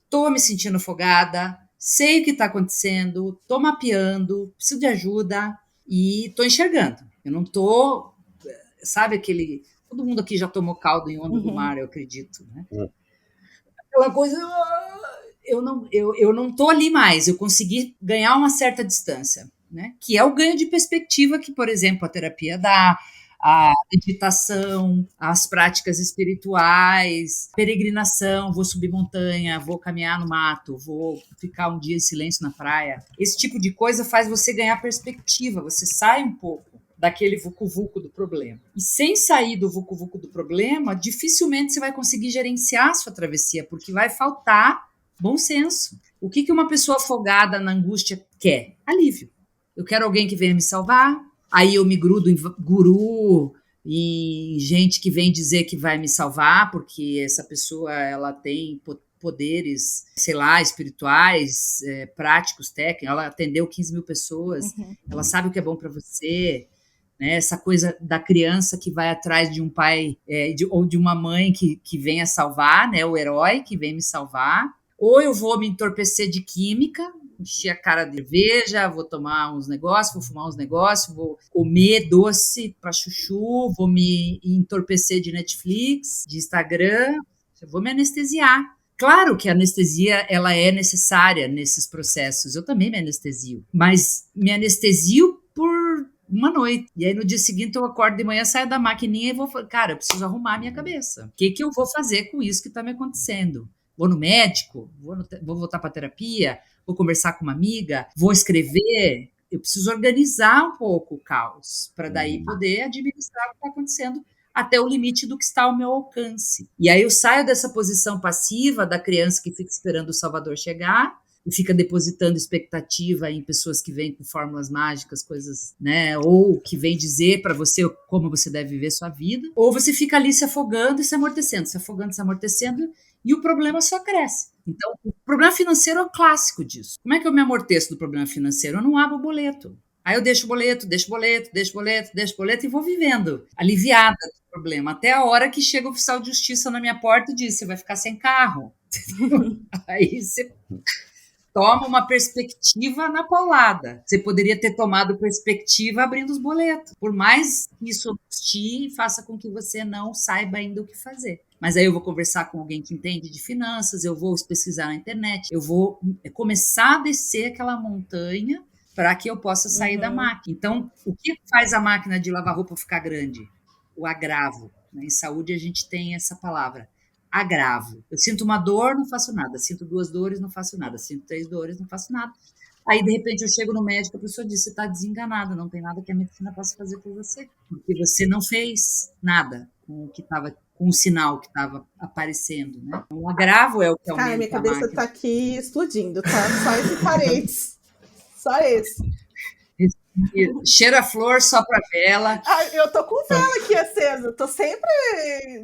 A: estou me sentindo afogada, sei o que está acontecendo, estou mapeando, preciso de ajuda e estou enxergando. Eu não estou, sabe, Todo mundo aqui já tomou caldo em onda do mar, eu acredito, né? Aquela coisa, eu não tô ali mais, eu consegui ganhar uma certa distância, né? Que é o ganho de perspectiva que, por exemplo, a terapia dá, a meditação, as práticas espirituais, peregrinação, vou subir montanha, vou caminhar no mato, vou ficar um dia em silêncio na praia. Esse tipo de coisa faz você ganhar perspectiva, você sai um pouco daquele vucu-vucu do problema. E sem sair do vucu-vucu do problema, dificilmente você vai conseguir gerenciar a sua travessia, porque vai faltar bom senso. O que uma pessoa afogada na angústia quer? Alívio. Eu quero alguém que venha me salvar, aí eu me grudo em guru, em gente que vem dizer que vai me salvar, porque essa pessoa ela tem poderes, sei lá, espirituais, práticos, técnicos, ela atendeu 15 mil pessoas, ela sabe o que é bom para você, né? Essa coisa da criança que vai atrás de um pai ou de uma mãe que venha salvar, né? O herói que vem me salvar. Ou eu vou me entorpecer de química, encher a cara de cerveja, vou tomar uns negócios, vou fumar uns negócios, vou comer doce pra chuchu, vou me entorpecer de Netflix, de Instagram, eu vou me anestesiar. Claro que a anestesia ela é necessária nesses processos, eu também me anestesio, mas me anestesio por uma noite. E aí no dia seguinte eu acordo de manhã, saio da maquininha e vou falar, cara, eu preciso arrumar a minha cabeça. O que eu vou fazer com isso que está me acontecendo? Vou no médico? Vou voltar para terapia? Vou conversar com uma amiga? Vou escrever? Eu preciso organizar um pouco o caos para daí poder administrar o que está acontecendo até o limite do que está ao meu alcance. E aí eu saio dessa posição passiva da criança que fica esperando o Salvador chegar e fica depositando expectativa em pessoas que vêm com fórmulas mágicas, coisas, né? Ou que vêm dizer para você como você deve viver sua vida. Ou você fica ali se afogando e se amortecendo, e o problema só cresce. Então, o problema financeiro é o clássico disso. Como é que eu me amorteço do problema financeiro? Eu não abro o boleto. Aí eu deixo o boleto e vou vivendo, aliviada do problema, até a hora que chega o oficial de justiça na minha porta e diz, você vai ficar sem carro. Aí você toma uma perspectiva na paulada. Você poderia ter tomado perspectiva abrindo os boletos. Por mais que isso angustie e faça com que você não saiba ainda o que fazer. Mas aí eu vou conversar com alguém que entende de finanças, eu vou pesquisar na internet, eu vou começar a descer aquela montanha para que eu possa sair da máquina. Então, o que faz a máquina de lavar roupa ficar grande? O agravo. Em saúde a gente tem essa palavra. Agravo. Eu sinto uma dor, não faço nada. Sinto 2 dores, não faço nada. Sinto 3 dores, não faço nada. Aí, de repente, eu chego no médico, a pessoa diz, você está desenganada, não tem nada que a medicina possa fazer por você. Porque você não fez nada com o sinal que estava aparecendo, né? O agravo é o que aumenta a máquina.
B: Cara, minha cabeça está aqui explodindo, tá? Só esse parênteses. Só esse.
A: Cheira a flor, sopra a vela.
B: Eu tô com vela aqui acesa. Tô sempre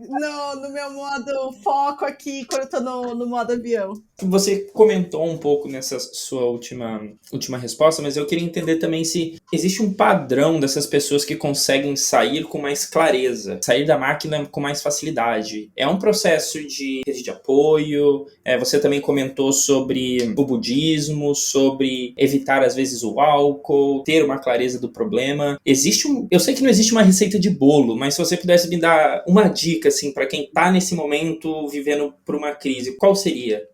B: no meu modo foco aqui, quando eu tô no modo avião.
C: Você comentou um pouco nessa sua última resposta, mas eu queria entender também se existe um padrão dessas pessoas que conseguem sair com mais clareza, sair da máquina com mais facilidade. É um processo de rede de apoio, você também comentou sobre o budismo, sobre evitar às vezes o álcool, ter uma clareza do problema. Eu sei que não existe uma receita de bolo, mas se você pudesse me dar uma dica assim, para quem está nesse momento vivendo por uma crise, qual seria?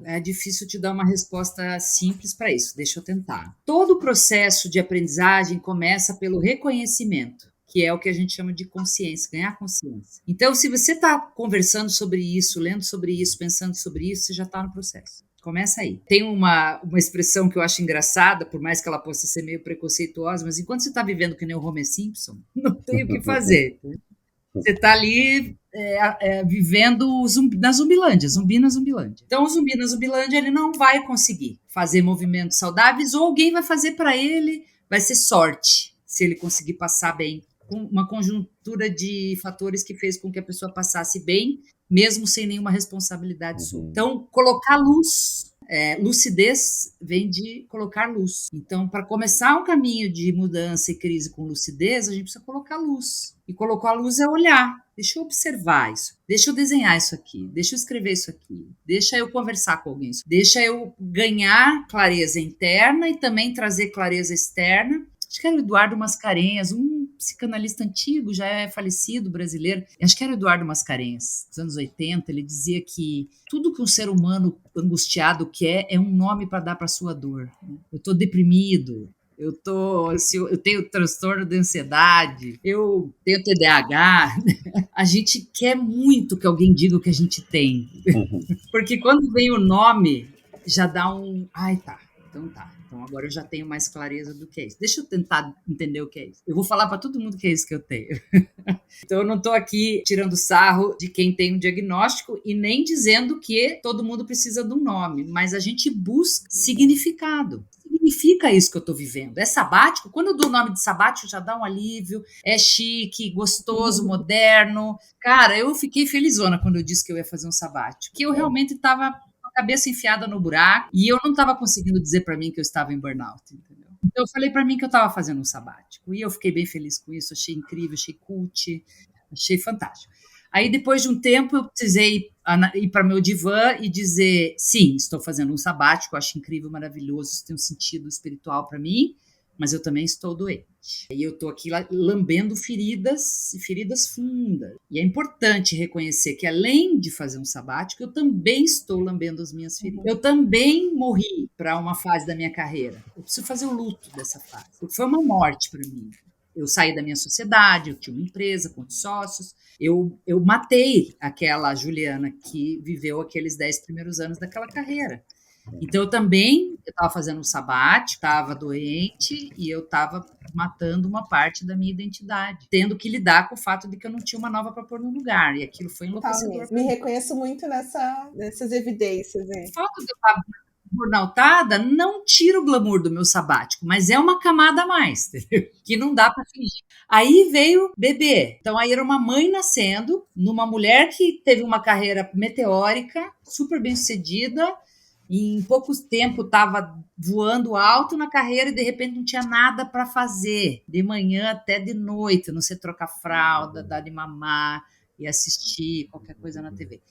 A: É difícil te dar uma resposta simples para isso, deixa eu tentar. Todo o processo de aprendizagem começa pelo reconhecimento, que é o que a gente chama de consciência, ganhar consciência. Então, se você está conversando sobre isso, lendo sobre isso, pensando sobre isso, você já está no processo. Começa aí. Tem uma expressão que eu acho engraçada, por mais que ela possa ser meio preconceituosa, mas enquanto você está vivendo que nem o Homer Simpson, não tem o que fazer. Você está ali vivendo na Zumbilândia, zumbi na Zumbilândia. Então, o zumbi na Zumbilândia ele não vai conseguir fazer movimentos saudáveis ou alguém vai fazer para ele, vai ser sorte, se ele conseguir passar bem. Uma conjuntura de fatores que fez com que a pessoa passasse bem, mesmo sem nenhuma responsabilidade sua. Então, colocar luz. Lucidez vem de colocar luz. Então, para começar um caminho de mudança e crise com lucidez, a gente precisa colocar luz. E colocar a luz é olhar. Deixa eu observar isso. Deixa eu desenhar isso aqui. Deixa eu escrever isso aqui. Deixa eu conversar com alguém. Deixa eu ganhar clareza interna e também trazer clareza externa. Acho que era o Eduardo Mascarenhas, um psicanalista antigo, já é falecido, brasileiro, acho que era Eduardo Mascarenhas, dos anos 80, ele dizia que tudo que um ser humano angustiado quer é um nome para dar para sua dor. Eu estou deprimido, eu tenho transtorno de ansiedade, eu tenho TDAH. A gente quer muito que alguém diga o que a gente tem. Porque quando vem o nome, já dá um... Ai, tá. Então agora eu já tenho mais clareza do que é isso. Deixa eu tentar entender o que é isso. Eu vou falar para todo mundo que é isso que eu tenho. Então eu não estou aqui tirando sarro de quem tem um diagnóstico e nem dizendo que todo mundo precisa de um nome, mas a gente busca significado. Significa isso que eu estou vivendo. É sabático? Quando eu dou o nome de sabático, já dá um alívio, é chique, gostoso, moderno. Cara, eu fiquei felizona quando eu disse que eu ia fazer um sabático, que eu realmente estava com a cabeça enfiada no buraco e eu não estava conseguindo dizer para mim que eu estava em burnout, entendeu? Então eu falei para mim que eu estava fazendo um sabático e eu fiquei bem feliz com isso, achei incrível, achei cult, achei fantástico. Aí, depois de um tempo, eu precisei ir para meu divã e dizer, sim, estou fazendo um sabático, acho incrível, maravilhoso, isso tem um sentido espiritual para mim, mas eu também estou doente. E eu estou aqui lambendo feridas, feridas fundas. E é importante reconhecer que, além de fazer um sabático, eu também estou lambendo as minhas feridas. Eu também morri para uma fase da minha carreira. Eu preciso fazer o luto dessa fase. Foi uma morte para mim. Eu saí da minha sociedade, eu tinha uma empresa com sócios, eu matei aquela Juliana que viveu aqueles 10 primeiros anos daquela carreira. Então, eu estava fazendo um sabático, estava doente e eu estava matando uma parte da minha identidade, tendo que lidar com o fato de que eu não tinha uma nova para pôr no lugar, e aquilo foi enlouquecedor.
B: Me reconheço muito nessas evidências. Hein?
A: O fato de eu estar burnoutada não tira o glamour do meu sabático, mas é uma camada a mais, entendeu? Que não dá para fingir. Aí veio bebê. Então aí era uma mãe nascendo, numa mulher que teve uma carreira meteórica, super bem sucedida, e em pouco tempo estava voando alto na carreira e de repente não tinha nada para fazer, de manhã até de noite, não sei, trocar fralda, dar de mamar e assistir qualquer coisa na TV.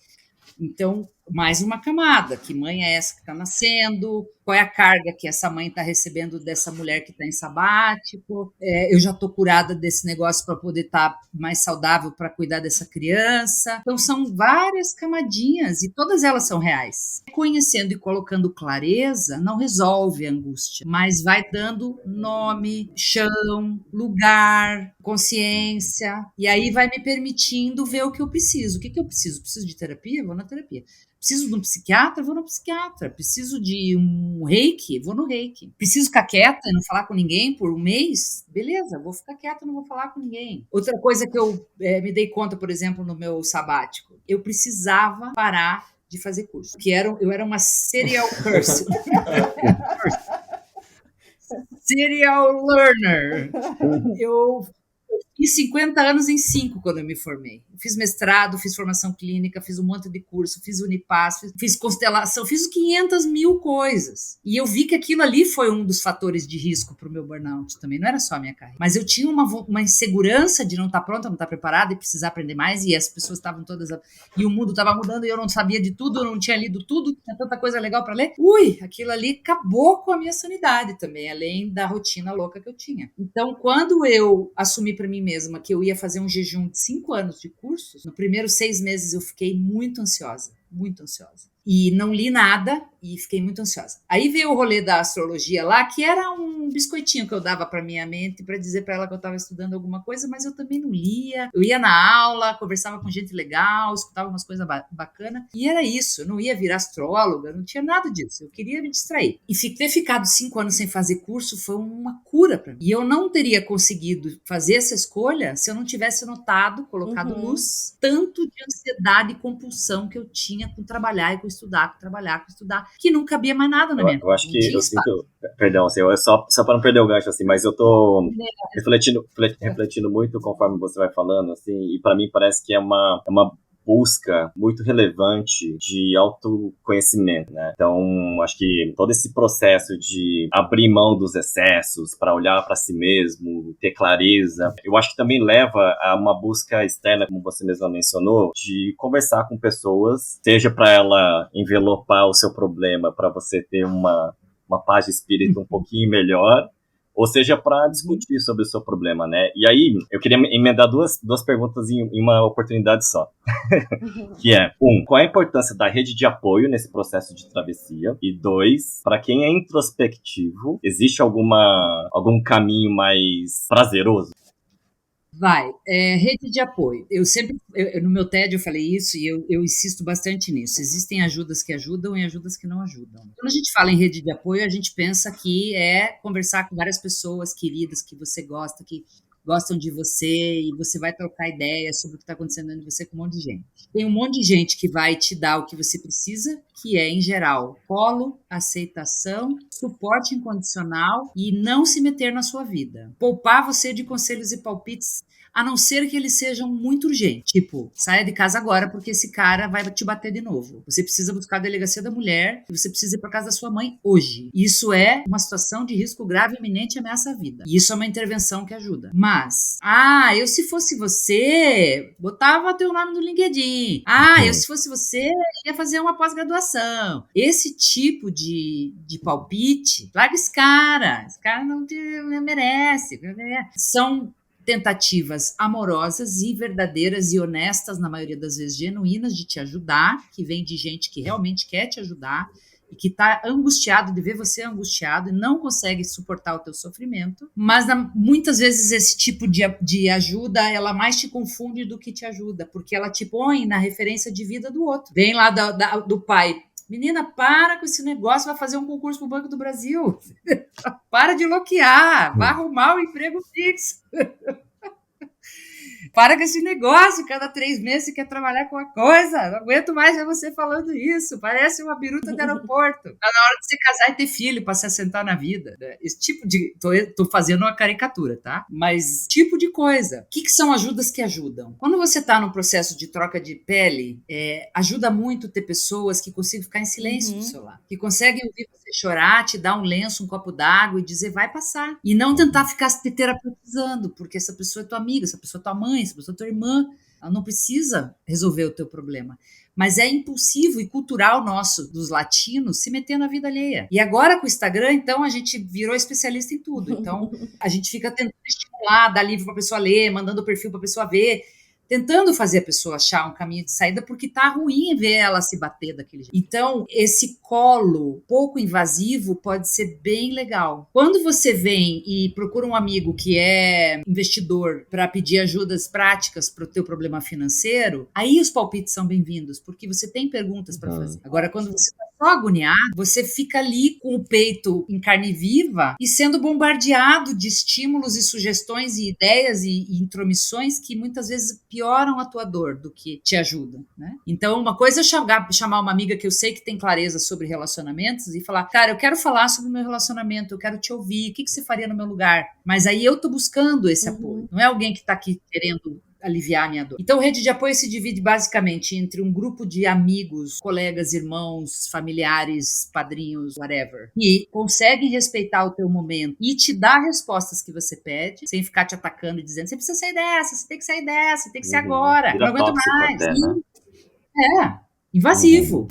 A: Então, mais uma camada, que mãe é essa que está nascendo, qual é a carga que essa mãe está recebendo dessa mulher que está em sabático, eu já estou curada desse negócio para poder estar mais saudável para cuidar dessa criança. Então, são várias camadinhas e todas elas são reais. Conhecendo e colocando clareza não resolve a angústia, mas vai dando nome, chão, lugar, consciência, e aí vai me permitindo ver o que eu preciso. O que eu preciso? Preciso de terapia? Vou na terapia. Preciso de um psiquiatra? Vou no psiquiatra. Preciso de um reiki? Vou no reiki. Preciso ficar quieta e não falar com ninguém por um mês? Beleza, vou ficar quieta e não vou falar com ninguém. Outra coisa que eu me dei conta, por exemplo, no meu sabático, eu precisava parar de fazer curso, eu era uma serial person. Serial learner. Eu fiz 50 anos em 5 quando eu me formei. Fiz mestrado, fiz formação clínica, fiz um monte de curso, fiz Unipaz, fiz constelação, fiz 500 mil coisas. E eu vi que aquilo ali foi um dos fatores de risco para o meu burnout também. Não era só a minha carreira. Mas eu tinha uma insegurança de não estar pronta, não estar preparada e precisar aprender mais. E as pessoas estavam todas... E o mundo estava mudando e eu não sabia de tudo, eu não tinha lido tudo, tinha tanta coisa legal para ler. Aquilo ali acabou com a minha sanidade também, além da rotina louca que eu tinha. Então, quando eu assumi para mim mesma que eu ia fazer um jejum de 5 anos de cursos, no primeiro 6 meses eu fiquei muito ansiosa. E não li nada e fiquei muito ansiosa. Aí veio o rolê da astrologia lá, que era um biscoitinho que eu dava para minha mente para dizer para ela que eu estava estudando alguma coisa, mas eu também não lia. Eu ia na aula, conversava com gente legal, escutava umas coisas bacanas, e era isso. Eu não ia virar astróloga, não tinha nada disso. Eu queria me distrair. E ter ficado 5 anos sem fazer curso foi uma cura para mim. E eu não teria conseguido fazer essa escolha se eu não tivesse notado, colocado luz, tanto de ansiedade e compulsão que eu tinha com trabalhar e com estudar, que não cabia mais nada na minha vida.
D: Eu acho que eu sinto, perdão, assim, só para não perder o gancho, assim, mas eu tô refletindo muito conforme você vai falando, assim, e para mim parece que é uma busca muito relevante de autoconhecimento, né? Então, acho que todo esse processo de abrir mão dos excessos para olhar para si mesmo, ter clareza, eu acho que também leva a uma busca externa, como você mesma mencionou, de conversar com pessoas, seja para ela envelopar o seu problema, para você ter uma paz de espírito um pouquinho melhor, ou seja, para discutir sobre o seu problema, né? E aí, eu queria emendar duas perguntas em uma oportunidade só. Que é, qual é a importância da rede de apoio nesse processo de travessia? E 2, para quem é introspectivo, existe algum caminho mais prazeroso?
A: Rede de apoio. No meu TED eu falei isso e eu insisto bastante nisso. Existem ajudas que ajudam e ajudas que não ajudam. Quando a gente fala em rede de apoio, a gente pensa que é conversar com várias pessoas queridas que você gosta, que gostam de você e você vai trocar ideias sobre o que está acontecendo dentro de você com um monte de gente. Tem um monte de gente que vai te dar o que você precisa, que é, em geral, colo, aceitação, suporte incondicional e não se meter na sua vida. Poupar você de conselhos e palpites, a não ser que eles sejam muito urgentes. Tipo, saia de casa agora porque esse cara vai te bater de novo. Você precisa buscar a delegacia da mulher e você precisa ir para casa da sua mãe hoje. Isso é uma situação de risco grave, iminente e ameaça à vida. E isso é uma intervenção que ajuda. Mas, eu se fosse você, botava teu nome no LinkedIn. Eu se fosse você, ia fazer uma pós-graduação. Esse tipo de palpite, larga esse cara. Esse cara não merece. São tentativas amorosas e verdadeiras e honestas, na maioria das vezes genuínas, de te ajudar, que vem de gente que realmente quer te ajudar e que está angustiado de ver você angustiado e não consegue suportar o teu sofrimento, mas muitas vezes esse tipo de ajuda, ela mais te confunde do que te ajuda, porque ela te põe na referência de vida do outro. Vem lá do pai: menina, para com esse negócio, vai fazer um concurso pro Banco do Brasil. Para de loquear, vai arrumar um emprego fixo. Para com esse negócio, cada 3 meses você quer trabalhar com uma coisa. Não aguento mais ver você falando isso. Parece uma biruta de aeroporto. Tá na hora de você casar e ter filho para se assentar na vida. Esse tipo de... Tô fazendo uma caricatura, tá? Mas tipo de coisa. O que são ajudas que ajudam? Quando você tá num processo de troca de pele, ajuda muito ter pessoas que consigam ficar em silêncio do seu lado. Que conseguem ouvir você chorar, te dar um lenço, um copo d'água e dizer vai passar. E não tentar ficar te terapeutizando, porque essa pessoa é tua amiga, essa pessoa é tua mãe, essa pessoa é tua irmã, ela não precisa resolver o teu problema. Mas é impulsivo e cultural nosso, dos latinos, se meter na vida alheia. E agora com o Instagram, então, a gente virou especialista em tudo. Então, a gente fica tentando estimular, dar livro para a pessoa ler, mandando o perfil para a pessoa ver, tentando fazer a pessoa achar um caminho de saída, porque tá ruim ver ela se bater daquele jeito. Então, esse colo pouco invasivo pode ser bem legal. Quando você vem e procura um amigo que é investidor para pedir ajudas práticas para o teu problema financeiro, aí os palpites são bem-vindos, porque você tem perguntas para fazer. Agora, quando você está só agoniado, você fica ali com o peito em carne viva e sendo bombardeado de estímulos e sugestões e ideias e intromissões que muitas vezes pioram a tua dor do que te ajudam, né? Então, uma coisa é chamar uma amiga que eu sei que tem clareza sobre relacionamentos e falar: cara, eu quero falar sobre o meu relacionamento, eu quero te ouvir, o que você faria no meu lugar? Mas aí eu tô buscando esse apoio, não é alguém que tá aqui querendo aliviar a minha dor. Então, rede de apoio se divide basicamente entre um grupo de amigos, colegas, irmãos, familiares, padrinhos, whatever, que conseguem respeitar o teu momento e te dar respostas que você pede, sem ficar te atacando e dizendo: você precisa sair dessa, você tem que sair dessa, você tem que ser agora, não aguento mais.
D: Até, né?
A: Invasivo.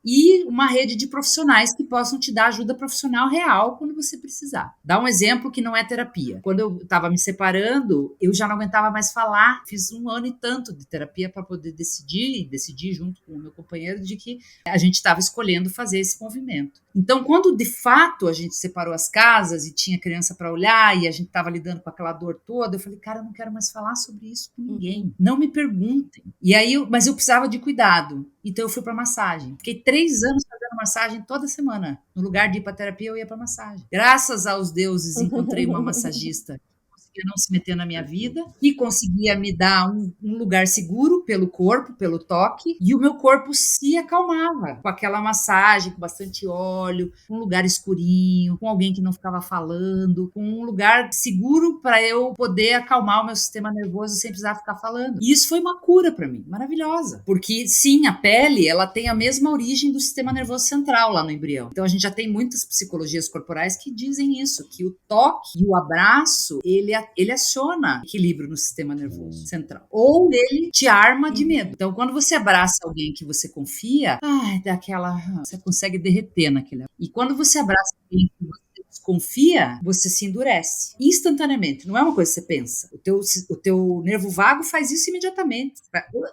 A: E uma rede de profissionais que possam te dar ajuda profissional real quando você precisar. Dá um exemplo que não é terapia. Quando eu estava me separando, eu já não aguentava mais falar. Fiz 1 ano e tanto de terapia para poder decidir junto com o meu companheiro de que a gente estava escolhendo fazer esse movimento. Então, quando de fato a gente separou as casas e tinha criança para olhar e a gente estava lidando com aquela dor toda, eu falei: cara, eu não quero mais falar sobre isso com ninguém. Não me perguntem. E aí, mas eu precisava de cuidado. Então eu fui para massagem. Fiquei 3 anos fazendo massagem toda semana. No lugar de ir para terapia, eu ia para massagem. Graças aos deuses, encontrei uma massagista que conseguia não se meter na minha vida e conseguia me dar um lugar seguro pelo corpo, pelo toque, e o meu corpo se acalmava com aquela massagem, com bastante óleo, um lugar escurinho, com alguém que não ficava falando, com um lugar seguro para eu poder acalmar o meu sistema nervoso sem precisar ficar falando. E isso foi uma cura para mim, maravilhosa. Porque sim, a pele, ela tem a mesma origem do sistema nervoso central lá no embrião. Então a gente já tem muitas psicologias corporais que dizem isso, que o toque e o abraço, ele aciona equilíbrio no sistema nervoso central. Ou ele te arma de medo. Então, quando você abraça alguém que você confia, dá aquela... Você consegue derreter naquele... E quando você abraça alguém que você desconfia, você se endurece instantaneamente. Não é uma coisa que você pensa. O teu nervo vago faz isso imediatamente.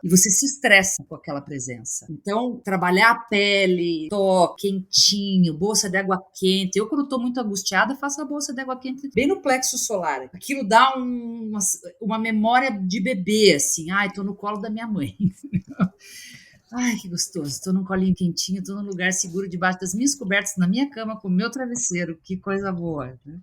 A: E você se estressa com aquela presença. Então, trabalhar a pele, toque, quentinho, bolsa de água quente. Eu, quando estou muito angustiada, faço a bolsa de água quente bem no plexo solar. Aquilo dá uma memória de bebê, assim. Ai, tô no colo da minha mãe. Ai, que gostoso, estou num colinho quentinho, estou num lugar seguro debaixo das minhas cobertas, na minha cama, com o meu travesseiro, que coisa boa, né?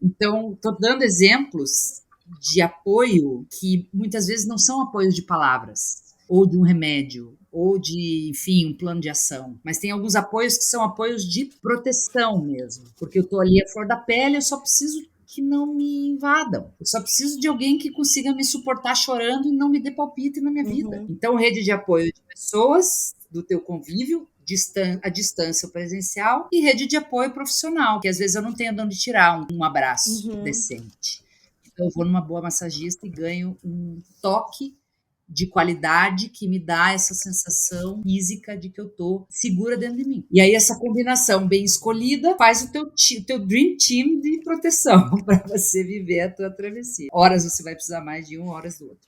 A: Então, estou dando exemplos de apoio que muitas vezes não são apoios de palavras, ou de um remédio, ou de, enfim, um plano de ação, mas tem alguns apoios que são apoios de proteção mesmo, porque eu estou ali à flor da pele, eu só preciso que não me invadam. Eu só preciso de alguém que consiga me suportar chorando e não me dê palpite na minha vida. Então, rede de apoio de pessoas do teu convívio, a distância presencial, e rede de apoio profissional, que às vezes eu não tenho de onde tirar um abraço decente. Então, eu vou numa boa massagista e ganho um toque de qualidade que me dá essa sensação física de que eu tô segura dentro de mim. E aí essa combinação bem escolhida faz o teu dream team de proteção para você viver a tua travessia. Horas você vai precisar mais de um, horas do outro.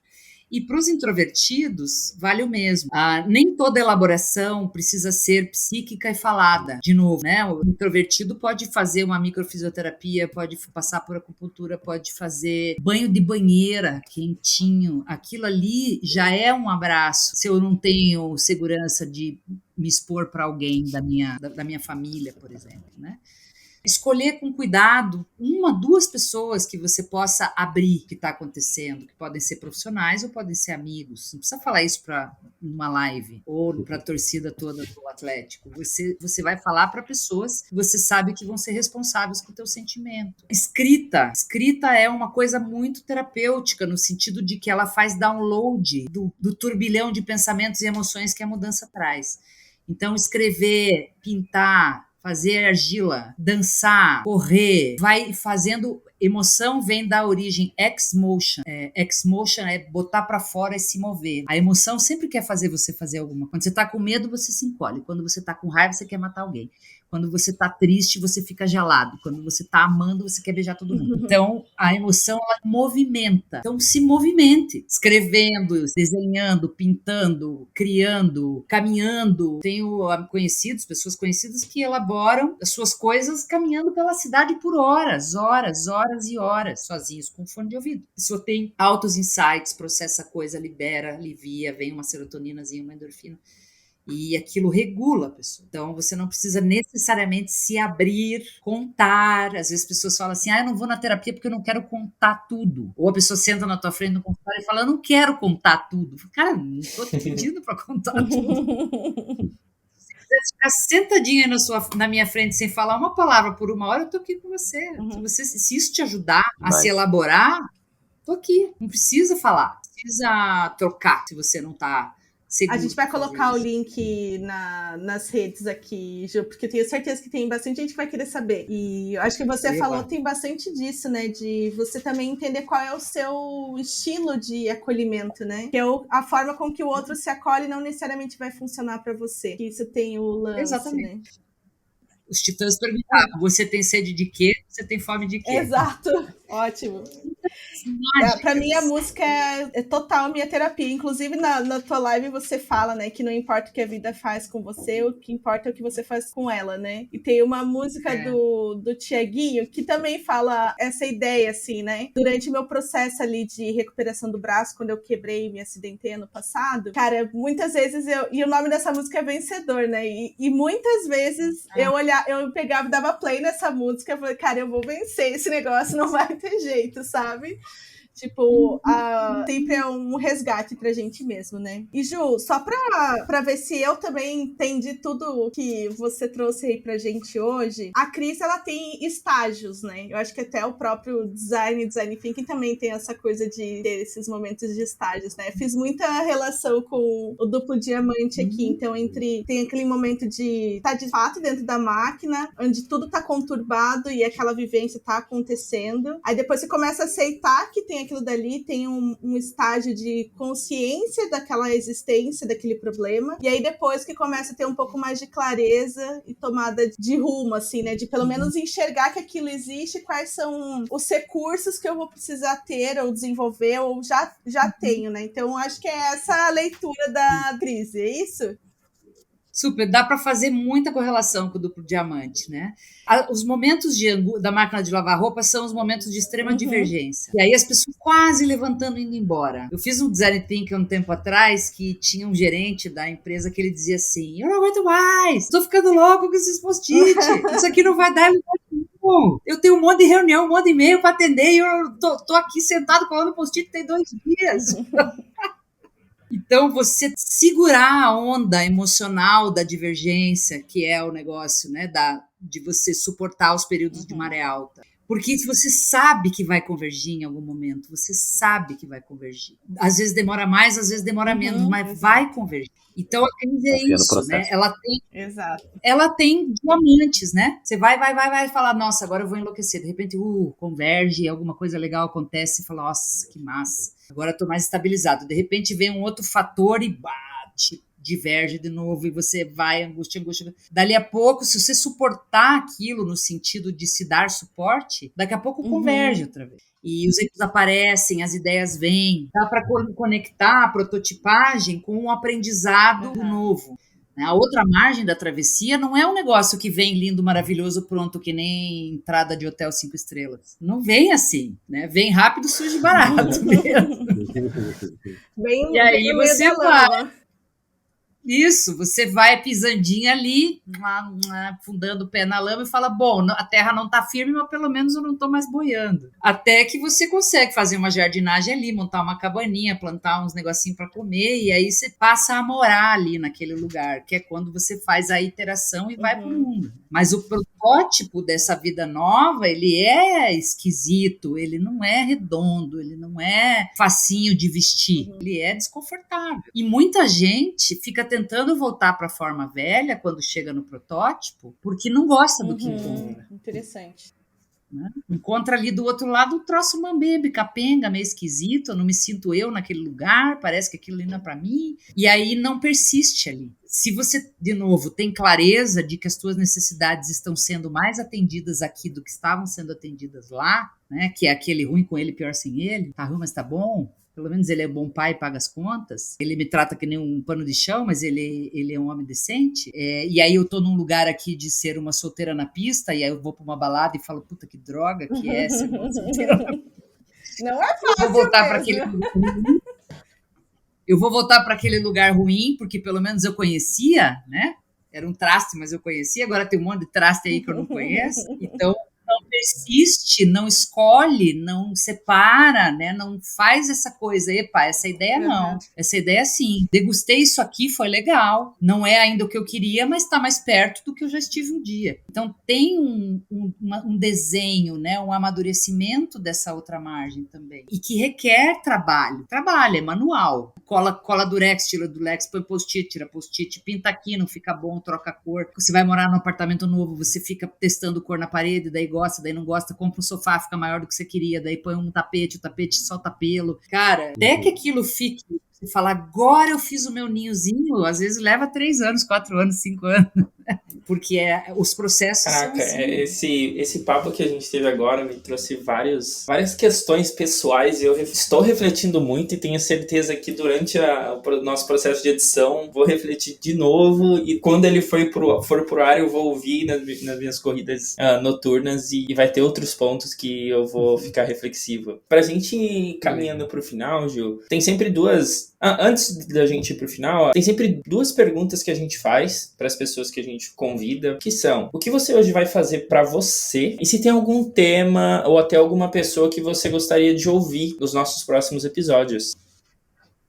A: E para os introvertidos, vale o mesmo. Nem toda elaboração precisa ser psíquica e falada. De novo, né? O introvertido pode fazer uma microfisioterapia, pode passar por acupuntura, pode fazer banho de banheira quentinho. Aquilo ali já é um abraço. Se eu não tenho segurança de me expor para alguém da minha família, por exemplo, né? Escolher com cuidado uma, duas pessoas que você possa abrir o que está acontecendo, que podem ser profissionais ou podem ser amigos. Não precisa falar isso para uma live ou para a torcida toda do Atlético. Você vai falar para pessoas que você sabe que vão ser responsáveis com o teu sentimento. Escrita é uma coisa muito terapêutica, no sentido de que ela faz download do turbilhão de pensamentos e emoções que a mudança traz. Então, escrever, pintar, fazer argila, dançar, correr, vai fazendo. Emoção vem da origem ex-motion. Ex-motion é botar pra fora e se mover. A emoção sempre quer fazer você fazer alguma. Quando você tá com medo, você se encolhe. Quando você tá com raiva, você quer matar alguém. Quando você tá triste, você fica gelado. Quando você tá amando, você quer beijar todo mundo. Então, a emoção, ela movimenta. Então, se movimente. Escrevendo, desenhando, pintando, criando, caminhando. Tenho pessoas conhecidas que elaboram as suas coisas caminhando pela cidade por horas e horas, sozinhos, com fone de ouvido. A pessoa tem altos insights, processa a coisa, libera, alivia, vem uma serotoninazinha, uma endorfina. E aquilo regula a pessoa. Então, você não precisa necessariamente se abrir, contar. Às vezes, as pessoas falam assim, eu não vou na terapia porque eu não quero contar tudo. Ou a pessoa senta na tua frente no consultório e fala, eu não quero contar tudo. Cara, não estou te pedindo para contar tudo. Se quiser ficar sentadinha na minha frente sem falar uma palavra por uma hora, eu estou aqui com você. Se isso te ajudar a se elaborar, estou aqui. Não precisa falar. Não precisa trocar se você não está...
B: A gente vai colocar o link nas redes aqui, Ju, porque eu tenho certeza que tem bastante gente que vai querer saber. E eu acho que você falou, tem bastante disso, né? De você também entender qual é o seu estilo de acolhimento, né? Que é a forma com que o outro se acolhe não necessariamente vai funcionar para você. Que isso tem o lance,
A: exatamente,
B: né?
A: Os titãs perguntavam, você tem sede de quê? Você tem fome de quê?
B: Exato, ótimo. Pra mim a música é total minha terapia. Inclusive na tua live você fala, né, que não importa o que a vida faz com você, o que importa é o que você faz com ela, né? E tem uma música do Tiaguinho que também fala essa ideia, assim, né? Durante o meu processo ali de recuperação do braço, quando eu quebrei e me acidentei ano passado, cara, muitas vezes e o nome dessa música é Vencedor, né? E muitas vezes eu pegava e dava play nessa música, eu falei, cara, eu vou vencer esse negócio, não vai ter jeito, sabe? Tipo, sempre é um resgate pra gente mesmo, né? E Ju, só pra ver se eu também entendi tudo que você trouxe aí pra gente hoje, a Cris, ela tem estágios, né? Eu acho que até o próprio design thinking também tem essa coisa de ter esses momentos de estágios, né? Fiz muita relação com o duplo diamante aqui, então tem aquele momento de estar de fato dentro da máquina, onde tudo tá conturbado e aquela vivência tá acontecendo. Aí depois você começa a aceitar que tem aquilo dali tem um estágio de consciência daquela existência, daquele problema, e aí depois que começa a ter um pouco mais de clareza e tomada de rumo, assim, né? De pelo menos enxergar que aquilo existe, quais são os recursos que eu vou precisar ter ou desenvolver ou já tenho, né? Então, acho que é essa a leitura da crise, é isso?
A: Super, dá para fazer muita correlação com o duplo diamante, né? Os momentos da máquina de lavar roupa são os momentos de extrema divergência. E aí as pessoas quase levantando e indo embora. Eu fiz um design thinking um tempo atrás que tinha um gerente da empresa que ele dizia assim: eu não aguento mais, tô ficando louco com esses post-it, isso aqui não vai dar em lugar nenhum. Eu tenho um monte de reunião, um monte de e-mail para atender e eu tô aqui sentado colando post-it tem 2 dias. Então, você segurar a onda emocional da divergência, que é o negócio, né, de você suportar os períodos de maré alta. Porque você sabe que vai convergir em algum momento, você sabe que vai convergir. Às vezes demora mais, às vezes demora menos, mas vai convergir. Então, a crise é isso, né? Ela tem diamantes, né? Você vai falar, nossa, agora eu vou enlouquecer. De repente, converge, alguma coisa legal acontece, e fala, nossa, que massa. Agora eu tô mais estabilizado. De repente vem um outro fator e bate, diverge de novo, e você vai, angústia. Dali a pouco, se você suportar aquilo no sentido de se dar suporte, daqui a pouco converge outra vez. E os erros aparecem, as ideias vêm. Dá para conectar a prototipagem com um aprendizado novo. A outra margem da travessia não é um negócio que vem lindo, maravilhoso, pronto, que nem entrada de hotel 5 estrelas. Não vem assim, né? Vem rápido, sujo e barato mesmo. E aí você vai. Isso, você vai pisandinho ali, fundando o pé na lama e fala, bom, a terra não tá firme, mas pelo menos eu não tô mais boiando. Até que você consegue fazer uma jardinagem ali, montar uma cabaninha, plantar uns negocinhos para comer, e aí você passa a morar ali naquele lugar, que é quando você faz a iteração e vai pro mundo. Mas o protótipo dessa vida nova, ele é esquisito, ele não é redondo, ele não é facinho de vestir, ele é desconfortável. E muita gente fica tentando voltar para a forma velha quando chega no protótipo, porque não gosta do que encontra.
B: Interessante.
A: Né? Encontra ali do outro lado um troço mambebe, capenga, meio esquisito, eu não me sinto eu naquele lugar, parece que aquilo ali não é para mim, e aí não persiste ali. Se você, de novo, tem clareza de que as suas necessidades estão sendo mais atendidas aqui do que estavam sendo atendidas lá, né? Que é aquele ruim com ele, pior sem ele, tá ruim, mas tá bom. Pelo menos ele é bom pai, paga as contas. Ele me trata que nem um pano de chão, mas ele é um homem decente. E aí eu tô num lugar aqui de ser uma solteira na pista, e aí eu vou pra uma balada e falo, puta, que droga que é ser uma solteira na pista.
B: Não é fácil.
A: Eu vou voltar para aquele lugar ruim, porque pelo menos eu conhecia, né? Era um traste, mas eu conhecia. Agora tem um monte de traste aí que eu não conheço. Então, não persiste, não escolhe, não separa, né? Não faz essa coisa. Epa, essa ideia não. Essa ideia sim. Degustei isso aqui, foi legal. Não é ainda o que eu queria, mas está mais perto do que eu já estive um dia. Então tem um desenho, né? Um amadurecimento dessa outra margem também. E que requer trabalho. Trabalho, é manual. Cola durex, tira durex, põe post-it, tira post-it, pinta aqui, não fica bom, troca cor. Você vai morar num apartamento novo, você fica testando cor na parede, daí gosta, daí não gosta, compra um sofá, fica maior do que você queria, daí põe um tapete, o tapete solta pelo. Cara, até que aquilo fique, você fala, agora eu fiz o meu ninhozinho, às vezes leva 3 anos, 4 anos, 5 anos. Porque os processos
C: Caraca,
A: são assim.
C: esse papo que a gente teve agora me trouxe várias questões pessoais e eu estou refletindo muito e tenho certeza que durante o nosso processo de edição vou refletir de novo e quando ele for pro ar eu vou ouvir nas minhas corridas noturnas e vai ter outros pontos que eu vou ficar reflexivo. Pra gente ir caminhando pro final, Gil, tem sempre antes da gente ir pro final, tem sempre 2 perguntas que a gente faz para as pessoas que a gente convida, que são: o que você hoje vai fazer para você? E se tem algum tema ou até alguma pessoa que você gostaria de ouvir nos nossos próximos episódios?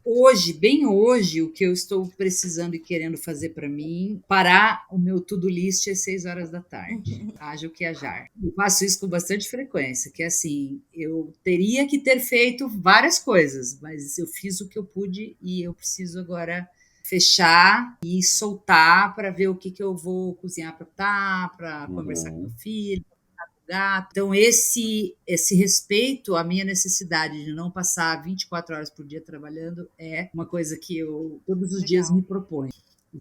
A: Hoje, bem hoje, o que eu estou precisando e querendo fazer para mim, parar o meu to-do list às 6 horas da tarde. Haja o que hajar. Eu faço isso com bastante frequência, que é assim, eu teria que ter feito várias coisas, mas eu fiz o que eu pude e eu preciso agora fechar e soltar para ver o que eu vou cozinhar para conversar com meu filho, gato. Então, esse respeito à minha necessidade de não passar 24 horas por dia trabalhando é uma coisa que eu todos os dias me proponho.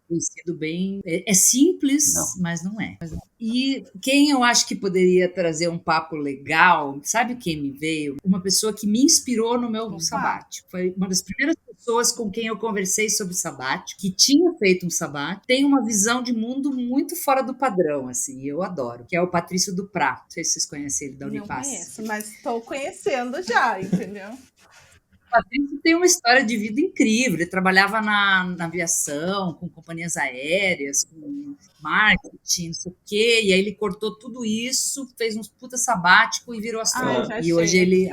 A: Tem sido bem... É simples, mas não é. E quem eu acho que poderia trazer um papo legal, sabe quem me veio? Uma pessoa que me inspirou no meu sabático. Foi uma das primeiras pessoas com quem eu conversei sobre sabático, que tinha feito um sabático, tem uma visão de mundo muito fora do padrão, assim, eu adoro, que é o Patrício Duprat. Não sei se vocês conhecem ele da Unipass.
B: Não conheço, mas estou conhecendo já, entendeu?
A: O Patrício tem uma história de vida incrível. Ele trabalhava na aviação, com companhias aéreas, com marketing, não sei o quê. E aí ele cortou tudo isso, fez um puta sabático e virou astrólogo. E hoje ele...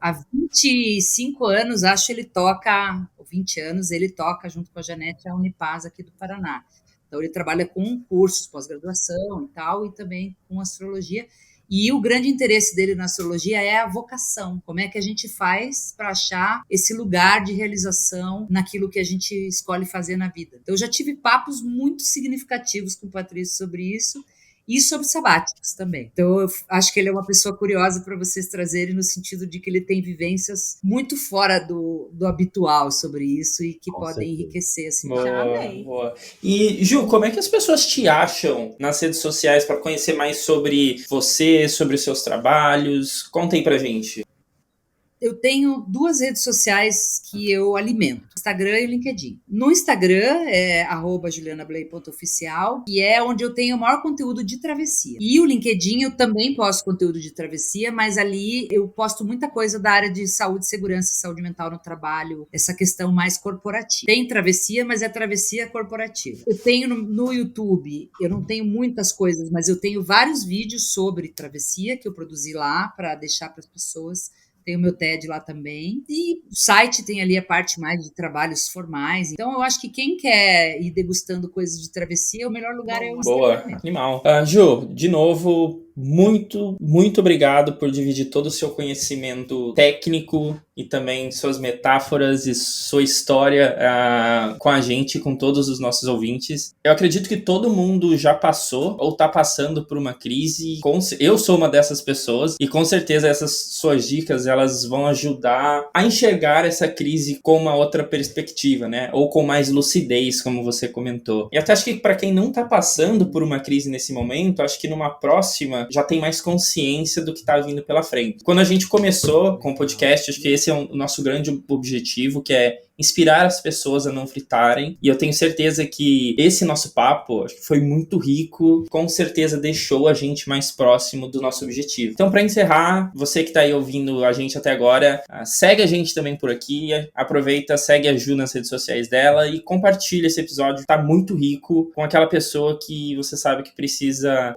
A: Há 25 anos, acho, ele toca... 20 anos, ele toca junto com a Janete a Unipass aqui do Paraná. Então ele trabalha com cursos, pós-graduação e tal, e também com astrologia. E o grande interesse dele na astrologia é a vocação. Como é que a gente faz para achar esse lugar de realização naquilo que a gente escolhe fazer na vida? Então, eu já tive papos muito significativos com o Patrício sobre isso e sobre sabáticos também. Então, eu acho que ele é uma pessoa curiosa para vocês trazerem no sentido de que ele tem vivências muito fora do habitual sobre isso e que podem enriquecer. Assim.
C: Boa. E, Ju, como é que as pessoas te acham nas redes sociais para conhecer mais sobre você, sobre os seus trabalhos? Conta aí pra gente.
A: Eu tenho 2 redes sociais que eu alimento, Instagram e LinkedIn. No Instagram é @julianabley.oficial, que é onde eu tenho o maior conteúdo de travessia. E o LinkedIn eu também posto conteúdo de travessia, mas ali eu posto muita coisa da área de saúde, segurança, saúde mental no trabalho, essa questão mais corporativa. Tem travessia, mas é travessia corporativa. Eu tenho no YouTube, eu não tenho muitas coisas, mas eu tenho vários vídeos sobre travessia que eu produzi lá para deixar para as pessoas. Tem o meu TED lá também. E o site tem ali a parte mais de trabalhos formais. Então, eu acho que quem quer ir degustando coisas de travessia, o melhor lugar é o Instagram.
C: Boa, animal. Ju, de novo, muito, muito obrigado por dividir todo o seu conhecimento técnico e também suas metáforas e sua história com a gente, com todos os nossos ouvintes. Eu acredito que todo mundo já passou ou está passando por uma crise. Eu sou uma dessas pessoas e com certeza essas suas dicas elas vão ajudar a enxergar essa crise com uma outra perspectiva, né? Ou com mais lucidez, como você comentou. E até acho que para quem não está passando por uma crise nesse momento, acho que numa próxima já tem mais consciência do que está vindo pela frente. Quando a gente começou com o podcast, acho que esse é o nosso grande objetivo, que é inspirar as pessoas a não fritarem. E eu tenho certeza que esse nosso papo acho que foi muito rico, com certeza deixou a gente mais próximo do nosso objetivo. Então, para encerrar, você que está aí ouvindo a gente até agora, segue a gente também por aqui, aproveita, segue a Ju nas redes sociais dela e compartilha esse episódio, tá muito rico, com aquela pessoa que você sabe que precisa